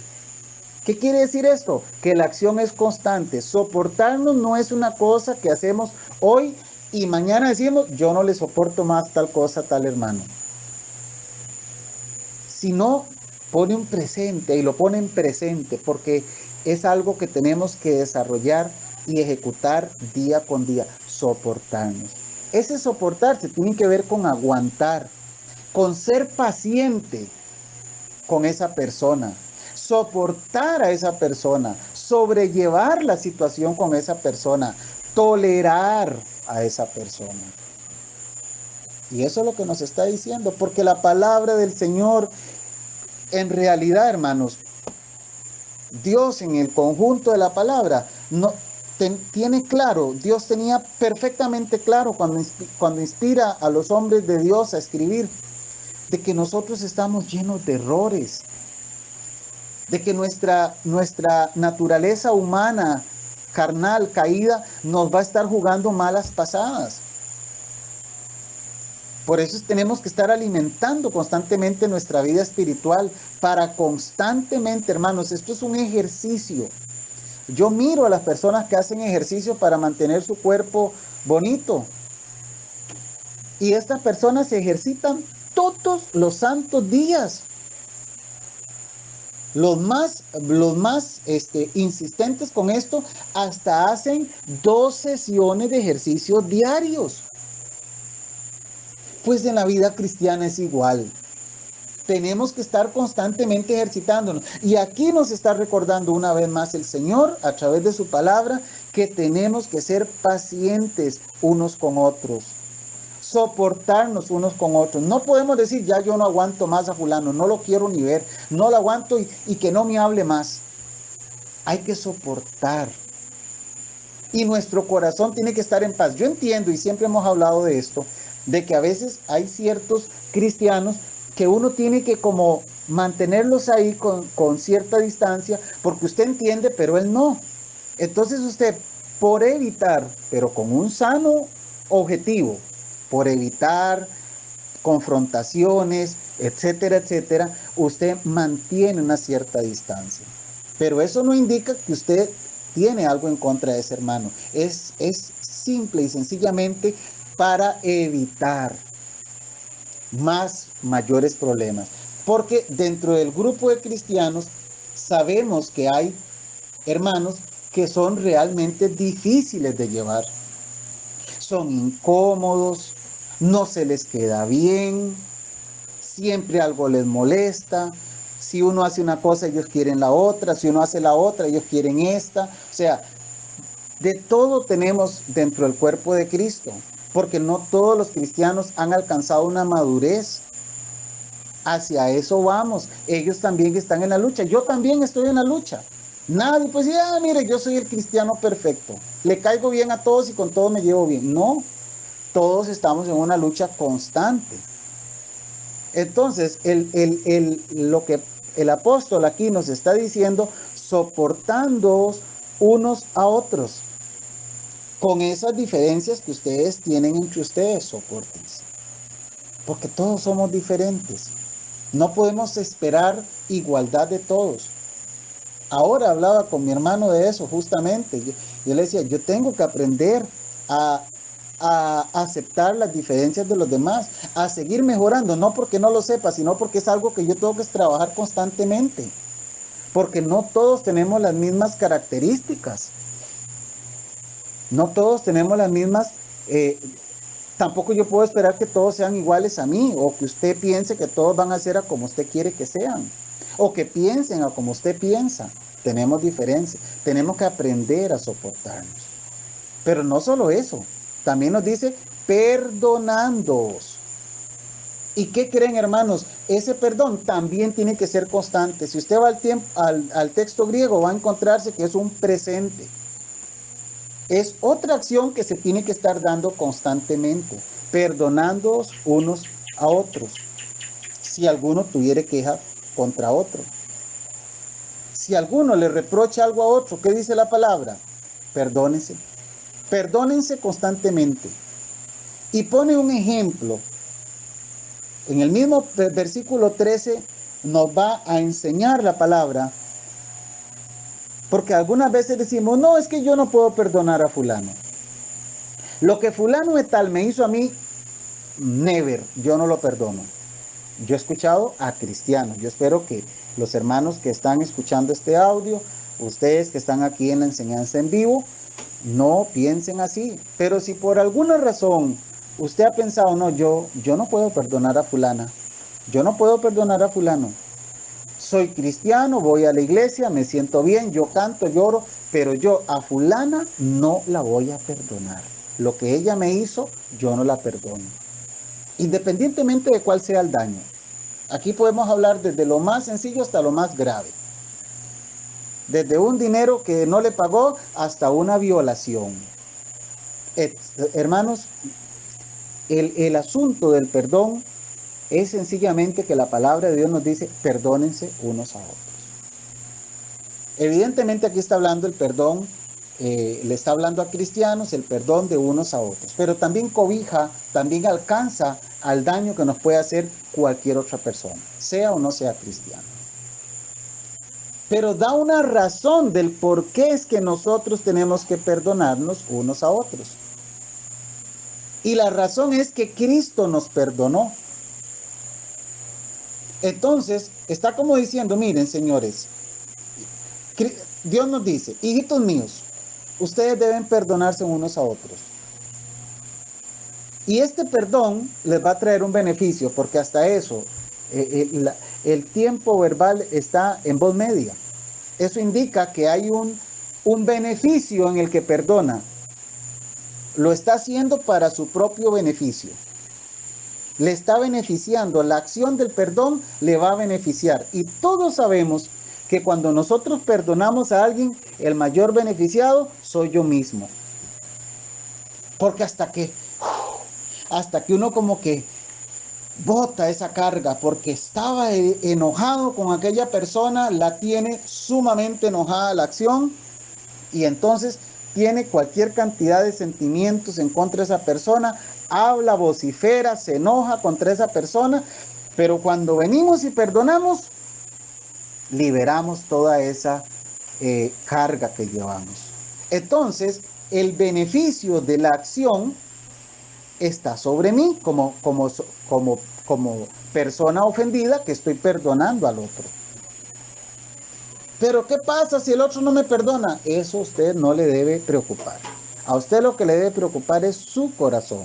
¿Qué quiere decir esto? Que la acción es constante. Soportarnos no es una cosa que hacemos hoy y mañana decimos, yo no le soporto más tal cosa, tal hermano. Sino pone un presente y lo pone en presente porque es algo que tenemos que desarrollar y ejecutar día con día, soportarnos. Ese soportarse tiene que ver con aguantar, con ser paciente con esa persona, soportar a esa persona, sobrellevar la situación con esa persona, tolerar a esa persona. Y eso es lo que nos está diciendo, porque la palabra del Señor, en realidad, hermanos, Dios en el conjunto de la palabra tiene claro, Dios tenía perfectamente claro cuando inspira a los hombres de Dios a escribir, de que nosotros estamos llenos de errores, de que nuestra naturaleza humana, carnal, caída, nos va a estar jugando malas pasadas. Por eso tenemos que estar alimentando constantemente nuestra vida espiritual para constantemente, hermanos, esto es un ejercicio. Yo miro a las personas que hacen ejercicio para mantener su cuerpo bonito. Y estas personas se ejercitan todos los santos días. Los más insistentes con esto hasta hacen 2 sesiones de ejercicios diarios. Pues en la vida cristiana es igual. Tenemos que estar constantemente ejercitándonos. Y aquí nos está recordando una vez más el Señor, a través de su palabra, que tenemos que ser pacientes unos con otros. Soportarnos unos con otros. No podemos decir, ya yo no aguanto más a fulano, no lo quiero ni ver, no lo aguanto y que no me hable más. Hay que soportar. Y nuestro corazón tiene que estar en paz. Yo entiendo, y siempre hemos hablado de esto, de que a veces hay ciertos cristianos que uno tiene que como mantenerlos ahí con cierta distancia, porque usted entiende, pero él no. Entonces usted, por evitar, pero con un sano objetivo, por evitar confrontaciones, etcétera, etcétera, usted mantiene una cierta distancia. Pero eso no indica que usted tiene algo en contra de ese hermano. Es simple y sencillamente para evitar mayores problemas. Porque dentro del grupo de cristianos sabemos que hay hermanos que son realmente difíciles de llevar. Son incómodos, no se les queda bien, siempre algo les molesta. Si uno hace una cosa, ellos quieren la otra. Si uno hace la otra, ellos quieren esta. O sea, de todo tenemos dentro del cuerpo de Cristo, porque no todos los cristianos han alcanzado una madurez. Hacia eso vamos. Ellos también están en la lucha. Yo también estoy en la lucha. Nadie pues dice, mire, yo soy el cristiano perfecto. Le caigo bien a todos y con todos me llevo bien. No, todos estamos en una lucha constante. Entonces, lo que el apóstol aquí nos está diciendo, soportándoos unos a otros. Con esas diferencias que ustedes tienen entre ustedes, soportense. Porque todos somos diferentes. No podemos esperar igualdad de todos. Ahora hablaba con mi hermano de eso justamente. Yo le decía, yo tengo que aprender a aceptar las diferencias de los demás, a seguir mejorando, no porque no lo sepa, sino porque es algo que yo tengo que trabajar constantemente. Porque no todos tenemos las mismas características. No todos tenemos las mismas... tampoco yo puedo esperar que todos sean iguales a mí, o que usted piense que todos van a ser a como usted quiere que sean, o que piensen a como usted piensa. Tenemos diferencias, tenemos que aprender a soportarnos. Pero no solo eso, también nos dice perdonándoos. ¿Y qué creen, hermanos? Ese perdón también tiene que ser constante. Si usted va al texto griego, va a encontrarse que es un presente. Es otra acción que se tiene que estar dando constantemente, perdonándoos unos a otros. Si alguno tuviere queja contra otro. Si alguno le reprocha algo a otro, ¿qué dice la palabra? Perdónense. Perdónense constantemente. Y pone un ejemplo. En el mismo versículo 13 nos va a enseñar la palabra. Porque algunas veces decimos, no, es que yo no puedo perdonar a fulano. Lo que fulano de tal me hizo a mí, never, yo no lo perdono. Yo he escuchado a cristianos. Yo espero que los hermanos que están escuchando este audio, ustedes que están aquí en la enseñanza en vivo, no piensen así. Pero si por alguna razón usted ha pensado, no, yo no puedo perdonar a fulana. Yo no puedo perdonar a fulano. Soy cristiano, voy a la iglesia, me siento bien, yo canto, lloro, pero yo a fulana no la voy a perdonar. Lo que ella me hizo, yo no la perdono. Independientemente de cuál sea el daño. Aquí podemos hablar desde lo más sencillo hasta lo más grave. Desde un dinero que no le pagó hasta una violación. Hermanos, el asunto del perdón es sencillamente que la palabra de Dios nos dice, perdónense unos a otros. Evidentemente aquí está hablando el perdón, le está hablando a cristianos, el perdón de unos a otros, pero también cobija, también alcanza al daño que nos puede hacer cualquier otra persona, sea o no sea cristiano. Pero da una razón del por qué es que nosotros tenemos que perdonarnos unos a otros. Y la razón es que Cristo nos perdonó. Entonces, está como diciendo, miren, señores, Dios nos dice, hijitos míos, ustedes deben perdonarse unos a otros. Y este perdón les va a traer un beneficio, porque hasta eso, el tiempo verbal está en voz media. Eso indica que hay un beneficio en el que perdona. Lo está haciendo para su propio beneficio. Le está beneficiando. La acción del perdón le va a beneficiar. Y todos sabemos que cuando nosotros perdonamos a alguien, el mayor beneficiado soy yo mismo. Porque hasta que hasta que uno como que bota esa carga porque estaba enojado con aquella persona, la tiene sumamente enojada la acción y entonces tiene cualquier cantidad de sentimientos en contra de esa persona, habla, vocifera, se enoja contra esa persona, pero cuando venimos y perdonamos, liberamos toda esa carga que llevamos. Entonces, el beneficio de la acción está sobre mí como persona ofendida que estoy perdonando al otro. Pero ¿qué pasa si el otro no me perdona? Eso a usted no le debe preocupar. A usted lo que le debe preocupar es su corazón,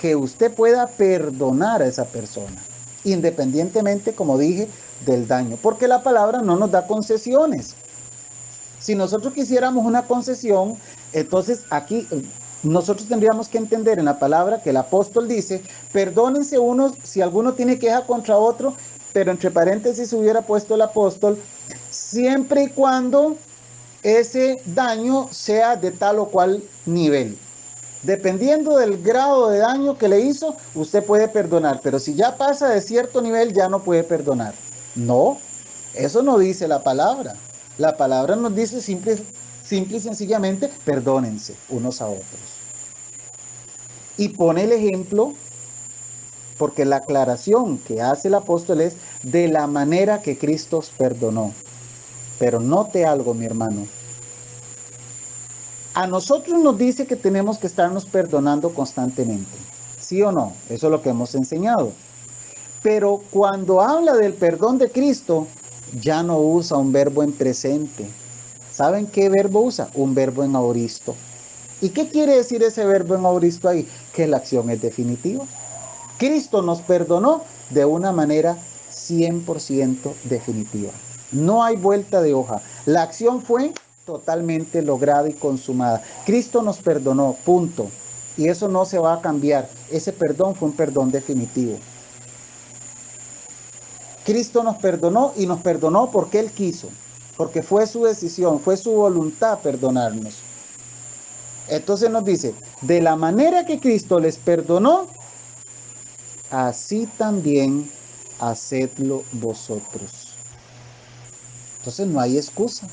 que usted pueda perdonar a esa persona, independientemente, como dije, del daño, porque la palabra no nos da concesiones. Si nosotros quisiéramos una concesión, entonces aquí nosotros tendríamos que entender en la palabra que el apóstol dice, perdónense unos si alguno tiene queja contra otro, pero entre paréntesis hubiera puesto el apóstol, siempre y cuando ese daño sea de tal o cual nivel. Dependiendo del grado de daño que le hizo, usted puede perdonar, pero si ya pasa de cierto nivel, ya no puede perdonar. No, eso no dice la palabra. La palabra nos dice simple y sencillamente, perdónense unos a otros. Y pone el ejemplo, porque la aclaración que hace el apóstol es de la manera que Cristo os perdonó. Pero note algo, mi hermano. A nosotros nos dice que tenemos que estarnos perdonando constantemente. ¿Sí o no? Eso es lo que hemos enseñado. Pero cuando habla del perdón de Cristo, ya no usa un verbo en presente. ¿Saben qué verbo usa? Un verbo en aoristo. ¿Y qué quiere decir ese verbo en aoristo ahí? Que la acción es definitiva. Cristo nos perdonó de una manera 100% definitiva. No hay vuelta de hoja. La acción fue totalmente lograda y consumada. Cristo nos perdonó, punto. Y eso no se va a cambiar. Ese perdón fue un perdón definitivo. Cristo nos perdonó y nos perdonó porque Él quiso, porque fue su decisión, fue su voluntad perdonarnos. Entonces nos dice, de la manera que Cristo les perdonó, así también hacedlo vosotros. Entonces no hay excusa,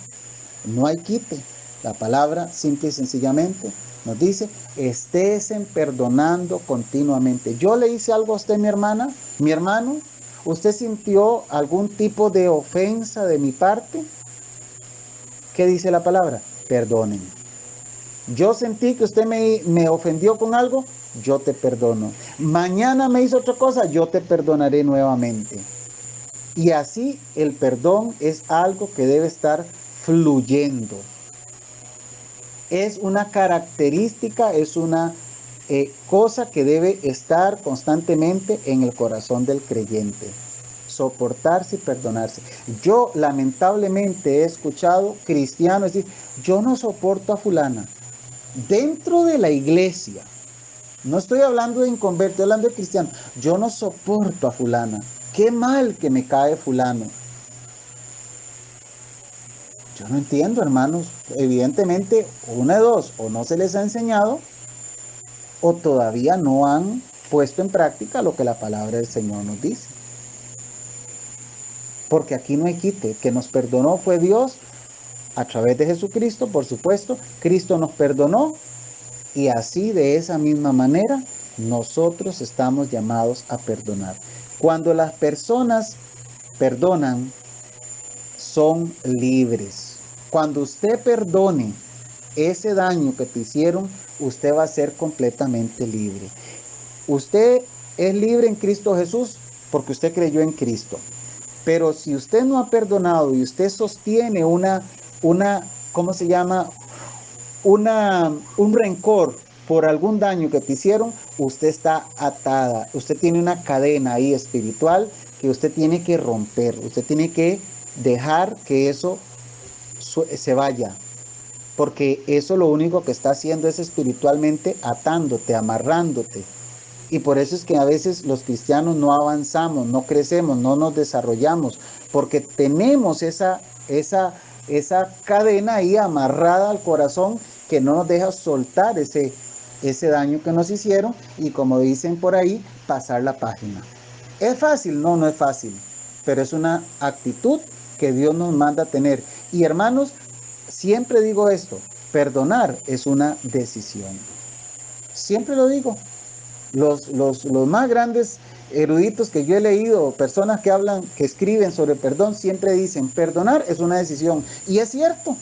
no hay quite. La palabra simple y sencillamente nos dice, estésen perdonando continuamente. Yo le hice algo a usted, mi hermana, mi hermano. ¿Usted sintió algún tipo de ofensa de mi parte? ¿Qué dice la palabra? Perdonen. Yo sentí que usted me ofendió con algo, yo te perdono. Mañana me hizo otra cosa, yo te perdonaré nuevamente. Y así el perdón es algo que debe estar fluyendo. Es una característica, es una cosa que debe estar constantemente en el corazón del creyente. Soportarse y perdonarse. Yo lamentablemente he escuchado cristianos decir, yo no soporto a fulana. Dentro de la iglesia, no estoy hablando de inconvertido, estoy hablando de cristiano. Yo no soporto a fulana. Qué mal que me cae fulano. Yo no entiendo, hermanos. Evidentemente, una de dos, o no se les ha enseñado, o todavía no han puesto en práctica lo que la palabra del Señor nos dice. Porque aquí no hay quite. Que nos perdonó fue Dios a través de Jesucristo, por supuesto. Cristo nos perdonó y así de esa misma manera nosotros estamos llamados a perdonar. Cuando las personas perdonan, son libres. Cuando usted perdone ese daño que te hicieron, usted va a ser completamente libre. Usted es libre en Cristo Jesús porque usted creyó en Cristo. Pero si usted no ha perdonado y usted sostiene ¿cómo se llama? Un rencor por algún daño que te hicieron, usted está atada. Usted tiene una cadena ahí espiritual que usted tiene que romper. Usted tiene que dejar que eso se vaya. Porque eso lo único que está haciendo es espiritualmente atándote, amarrándote. Y por eso es que a veces los cristianos no avanzamos, no crecemos, no nos desarrollamos, porque tenemos esa cadena ahí amarrada al corazón que no nos deja soltar ese daño que nos hicieron y, como dicen por ahí, pasar la página. ¿Es fácil? No, no es fácil, pero es una actitud que Dios nos manda a tener. Y hermanos, siempre digo esto, perdonar es una decisión. Siempre lo digo. Los más grandes eruditos que yo he leído, personas que hablan, que escriben sobre perdón, siempre dicen, perdonar es una decisión. Y es cierto,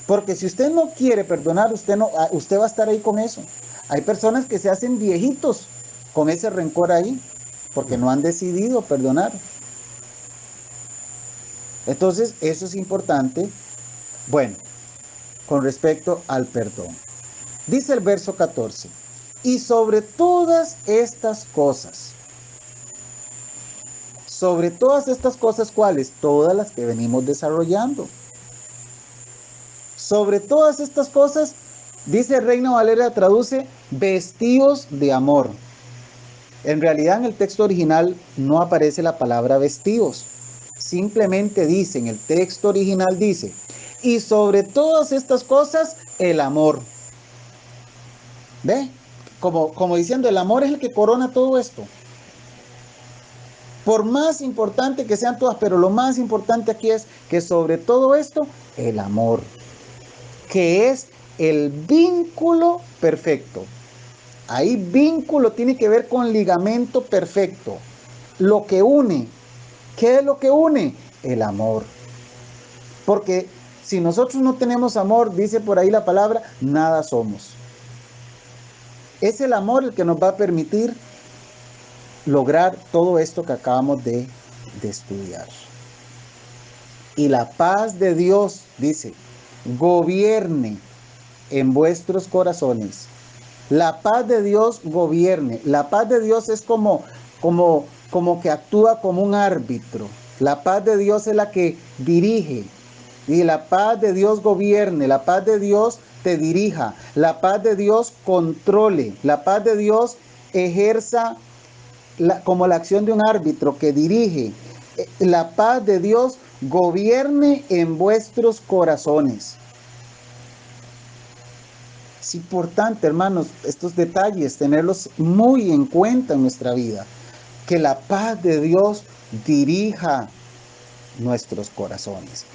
porque si usted no quiere perdonar, usted va a estar ahí con eso. Hay personas que se hacen viejitos con ese rencor ahí, porque no han decidido perdonar. Entonces, eso es importante. Bueno, con respecto al perdón. Dice el verso 14, y sobre todas estas cosas, ¿cuáles? Todas las que venimos desarrollando. Sobre todas estas cosas, dice Reina Valera, traduce, vestidos de amor. En realidad en el texto original no aparece la palabra vestidos. Simplemente dice, en el texto original dice, y sobre todas estas cosas, el amor. ¿Ve? Como diciendo, el amor es el que corona todo esto. Por más importante que sean todas, pero lo más importante aquí es que sobre todo esto, el amor, que es el vínculo perfecto. Ahí vínculo tiene que ver con ligamento perfecto. Lo que une. ¿Qué es lo que une? El amor. Porque si nosotros no tenemos amor, dice por ahí la palabra, nada somos. Es el amor el que nos va a permitir lograr todo esto que acabamos de estudiar. Y la paz de Dios, dice, gobierne en vuestros corazones. La paz de Dios gobierne. La paz de Dios es como que actúa como un árbitro. La paz de Dios es la que dirige. Y la paz de Dios gobierne. La paz de Dios te dirija. La paz de Dios controle. La paz de Dios ejerza como la acción de un árbitro que dirige. La paz de Dios gobierne en vuestros corazones. Es importante, hermanos, estos detalles, tenerlos muy en cuenta en nuestra vida. Que la paz de Dios dirija nuestros corazones.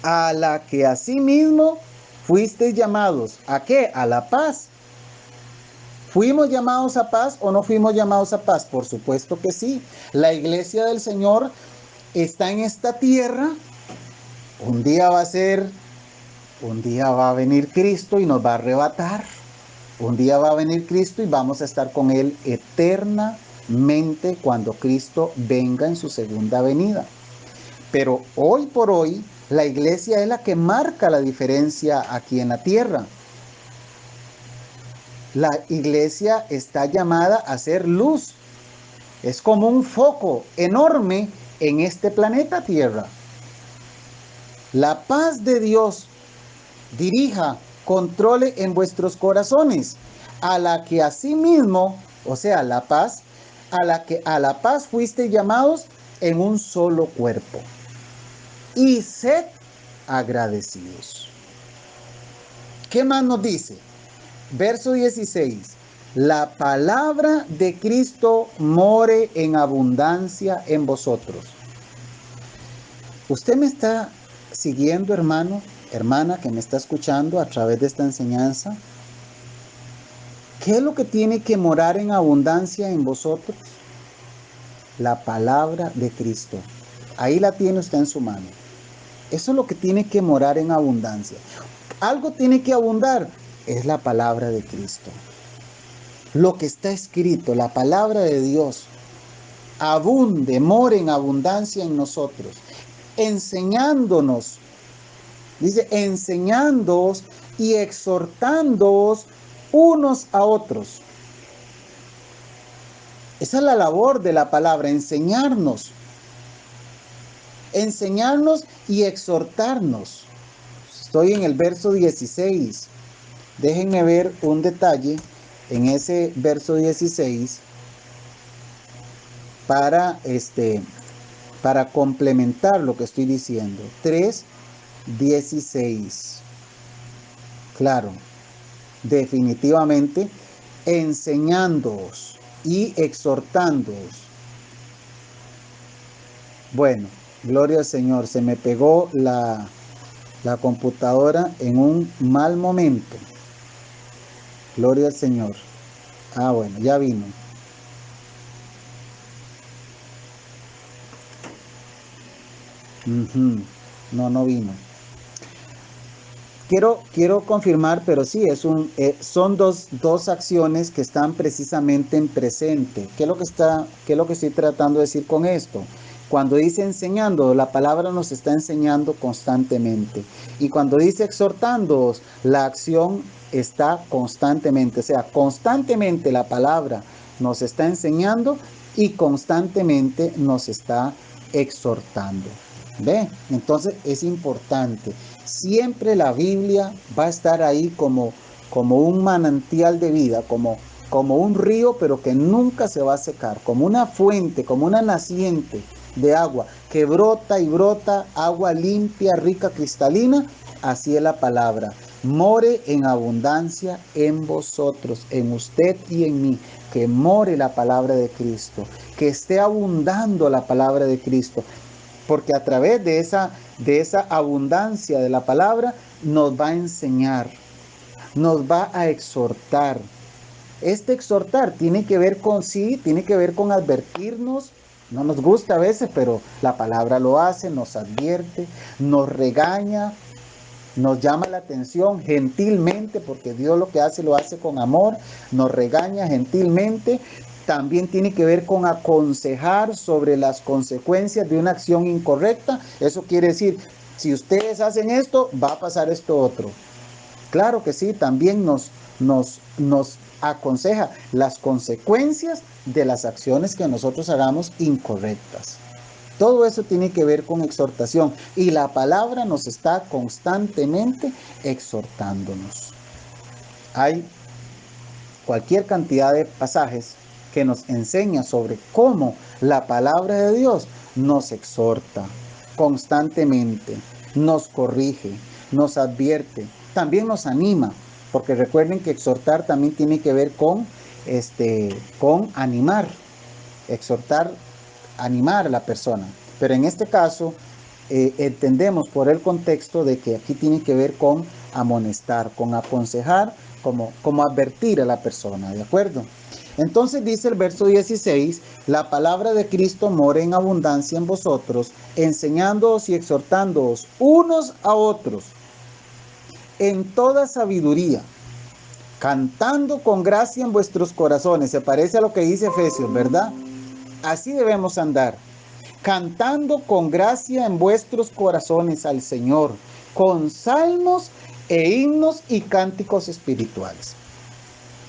A la que asimismo fuisteis llamados. ¿A qué? A la paz. ¿Fuimos llamados a paz o no fuimos llamados a paz? Por supuesto que sí. La iglesia del Señor está en esta tierra. Un día va a venir Cristo y nos va a arrebatar. Un día va a venir Cristo y vamos a estar con Él eternamente cuando Cristo venga en su segunda venida. Pero hoy por hoy, la iglesia es la que marca la diferencia aquí en la tierra. La iglesia está llamada a ser luz. Es como un foco enorme en este planeta Tierra. La paz de Dios dirija, controle en vuestros corazones, a la que asimismo, o sea, la paz, a la paz fuisteis llamados en un solo cuerpo. Y sed agradecidos. ¿Qué más nos dice? Verso 16. La palabra de Cristo more en abundancia en vosotros. ¿Usted me está siguiendo, hermano, hermana, que me está escuchando a través de esta enseñanza? ¿Qué es lo que tiene que morar en abundancia en vosotros? La palabra de Cristo. Ahí la tiene usted en su mano. Eso es lo que tiene que morar en abundancia. Algo tiene que abundar. Es la palabra de Cristo. Lo que está escrito, la palabra de Dios, abunde, more en abundancia en nosotros, enseñándonos, dice, enseñándoos y exhortándoos unos a otros. Esa es la labor de la palabra, enseñarnos y exhortarnos. Estoy en el verso 16. Déjenme ver un detalle en ese verso 16 para complementar lo que estoy diciendo. 3:16. Claro, definitivamente, enseñándoos y exhortándoos. Bueno, gloria al Señor, se me pegó la computadora en un mal momento. Gloria al Señor. Ah, bueno, ya vino. No vino. Quiero confirmar, pero sí, son dos acciones que están precisamente en presente. ¿Qué es lo que estoy tratando de decir con esto? Cuando dice enseñando, la palabra nos está enseñando constantemente. Y cuando dice exhortándoos, la acción está constantemente. O sea, constantemente la palabra nos está enseñando y constantemente nos está exhortando. ¿Ve? Entonces es importante. Siempre la Biblia va a estar ahí como un manantial de vida, como un río, pero que nunca se va a secar, como una fuente, como una naciente de agua que brota y brota, agua limpia, rica, cristalina. Así es la palabra. More en abundancia en vosotros, en usted y en mí. Que more la palabra de Cristo, que esté abundando la palabra de Cristo. Porque a través de esa abundancia de la palabra nos va a enseñar, nos va a exhortar. Este exhortar tiene que ver con advertirnos. No nos gusta a veces, pero la palabra lo hace, nos advierte, nos regaña, nos llama la atención gentilmente, porque Dios lo que hace lo hace con amor, nos regaña gentilmente. También tiene que ver con aconsejar sobre las consecuencias de una acción incorrecta. Eso quiere decir, si ustedes hacen esto, va a pasar esto otro. Claro que sí, también nos aconseja las consecuencias de las acciones que nosotros hagamos incorrectas. Todo eso tiene que ver con exhortación y la palabra nos está constantemente exhortándonos. Hay cualquier cantidad de pasajes que nos enseña sobre cómo la palabra de Dios nos exhorta constantemente, nos corrige, nos advierte, también nos anima, porque recuerden que exhortar también tiene que ver con animar, exhortar, animar a la persona. Pero en este caso, entendemos por el contexto de que aquí tiene que ver con amonestar, con aconsejar, como advertir a la persona, ¿de acuerdo? Entonces dice el verso 16, la palabra de Cristo mora en abundancia en vosotros, enseñándoos y exhortándoos unos a otros en toda sabiduría, cantando con gracia en vuestros corazones. Se parece a lo que dice Efesios, ¿verdad? Así debemos andar, cantando con gracia en vuestros corazones al Señor, con salmos e himnos y cánticos espirituales.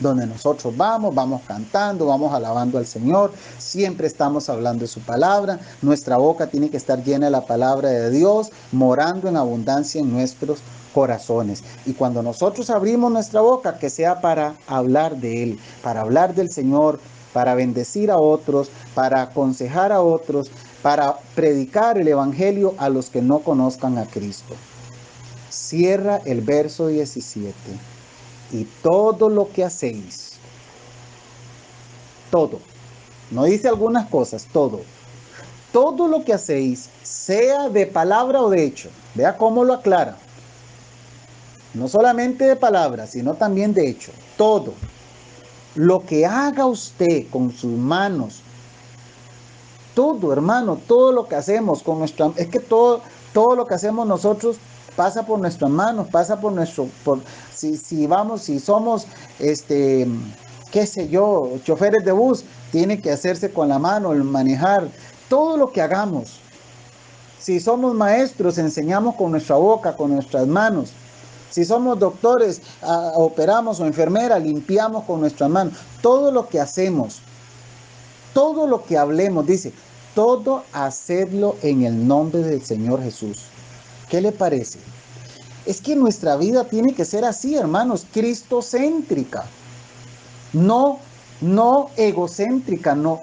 Donde nosotros vamos cantando, vamos alabando al Señor, siempre estamos hablando de su palabra, nuestra boca tiene que estar llena de la palabra de Dios, morando en abundancia en nuestros corazones. Y cuando nosotros abrimos nuestra boca, que sea para hablar de Él, para hablar del Señor, para bendecir a otros, para aconsejar a otros, para predicar el Evangelio a los que no conozcan a Cristo. Cierra el verso 17. Y todo lo que hacéis, todo, no dice algunas cosas, todo lo que hacéis, sea de palabra o de hecho, vea cómo lo aclara, no solamente de palabra, sino también de hecho, todo, lo que haga usted con sus manos, todo hermano, todo lo que hacemos con nuestra, es que todo lo que hacemos nosotros pasa por nuestras manos, pasa por si somos, qué sé yo, choferes de bus, tiene que hacerse con la mano, el manejar, todo lo que hagamos. Si somos maestros, enseñamos con nuestra boca, con nuestras manos. Si somos doctores, operamos, o enfermera, limpiamos con nuestras manos. Todo lo que hacemos, todo lo que hablemos, dice, todo hacedlo en el nombre del Señor Jesús. ¿Qué le parece? Es que nuestra vida tiene que ser así, hermanos, cristocéntrica. No egocéntrica, no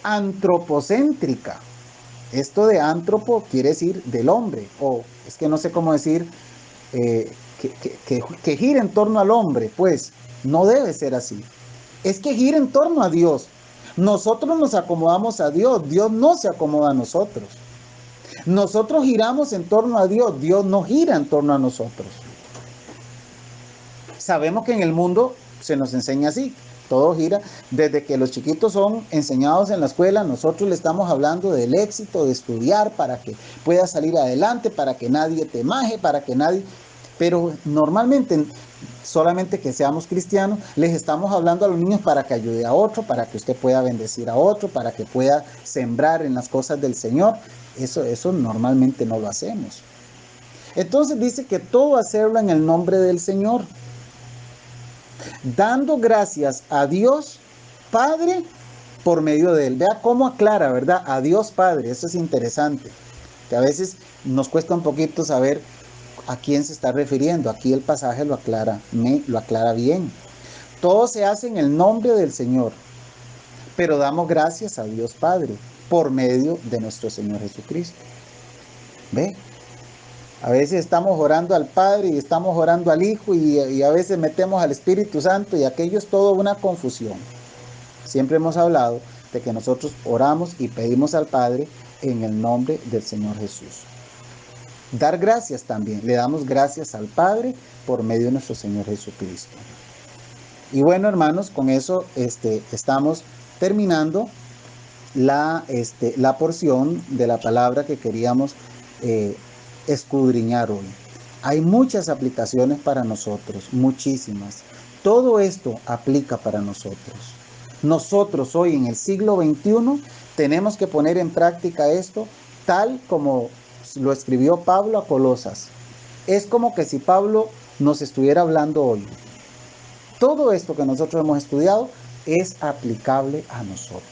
antropocéntrica. Esto de antropo quiere decir del hombre, o es que no sé cómo decir que gira en torno al hombre, pues no debe ser así. Es que gira en torno a Dios. Nosotros nos acomodamos a Dios, Dios no se acomoda a nosotros. Nosotros giramos en torno a Dios, Dios no gira en torno a nosotros. Sabemos que en el mundo se nos enseña así, todo gira. Desde que los chiquitos son enseñados en la escuela, nosotros le estamos hablando del éxito, de estudiar para que puedas salir adelante, para que nadie te maje, para que nadie... Pero normalmente, solamente que seamos cristianos, les estamos hablando a los niños para que ayude a otro, para que usted pueda bendecir a otro, para que pueda sembrar en las cosas del Señor. Eso normalmente no lo hacemos. Entonces dice que todo hacerlo en el nombre del Señor, dando gracias a Dios Padre por medio de Él. Vea cómo aclara, ¿verdad? A Dios Padre, eso es interesante, que a veces nos cuesta un poquito saber a quién se está refiriendo. Aquí el pasaje lo aclara bien. Todo se hace en el nombre del Señor, pero damos gracias a Dios Padre por medio de nuestro Señor Jesucristo. ¿Ve? A veces estamos orando al Padre y estamos orando al Hijo y a veces metemos al Espíritu Santo y aquello es todo una confusión. Siempre hemos hablado de que nosotros oramos y pedimos al Padre en el nombre del Señor Jesús. Dar gracias también, le damos gracias al Padre por medio de nuestro Señor Jesucristo. Y bueno, hermanos, con eso estamos terminando la porción de la palabra que queríamos escudriñar hoy. Hay muchas aplicaciones para nosotros, muchísimas. Todo esto aplica para nosotros. Nosotros hoy en el siglo XXI tenemos que poner en práctica esto tal como lo escribió Pablo a Colosas. Es como que si Pablo nos estuviera hablando hoy. Todo esto que nosotros hemos estudiado es aplicable a nosotros.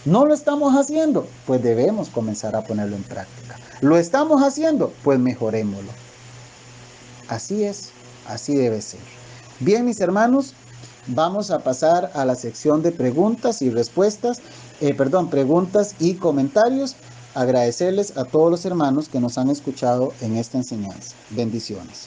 ¿No lo estamos haciendo? Pues debemos comenzar a ponerlo en práctica. ¿Lo estamos haciendo? Pues mejorémoslo. Así es, así debe ser. Bien, mis hermanos, vamos a pasar a la sección de preguntas y respuestas, preguntas y comentarios. Agradecerles a todos los hermanos que nos han escuchado en esta enseñanza. Bendiciones.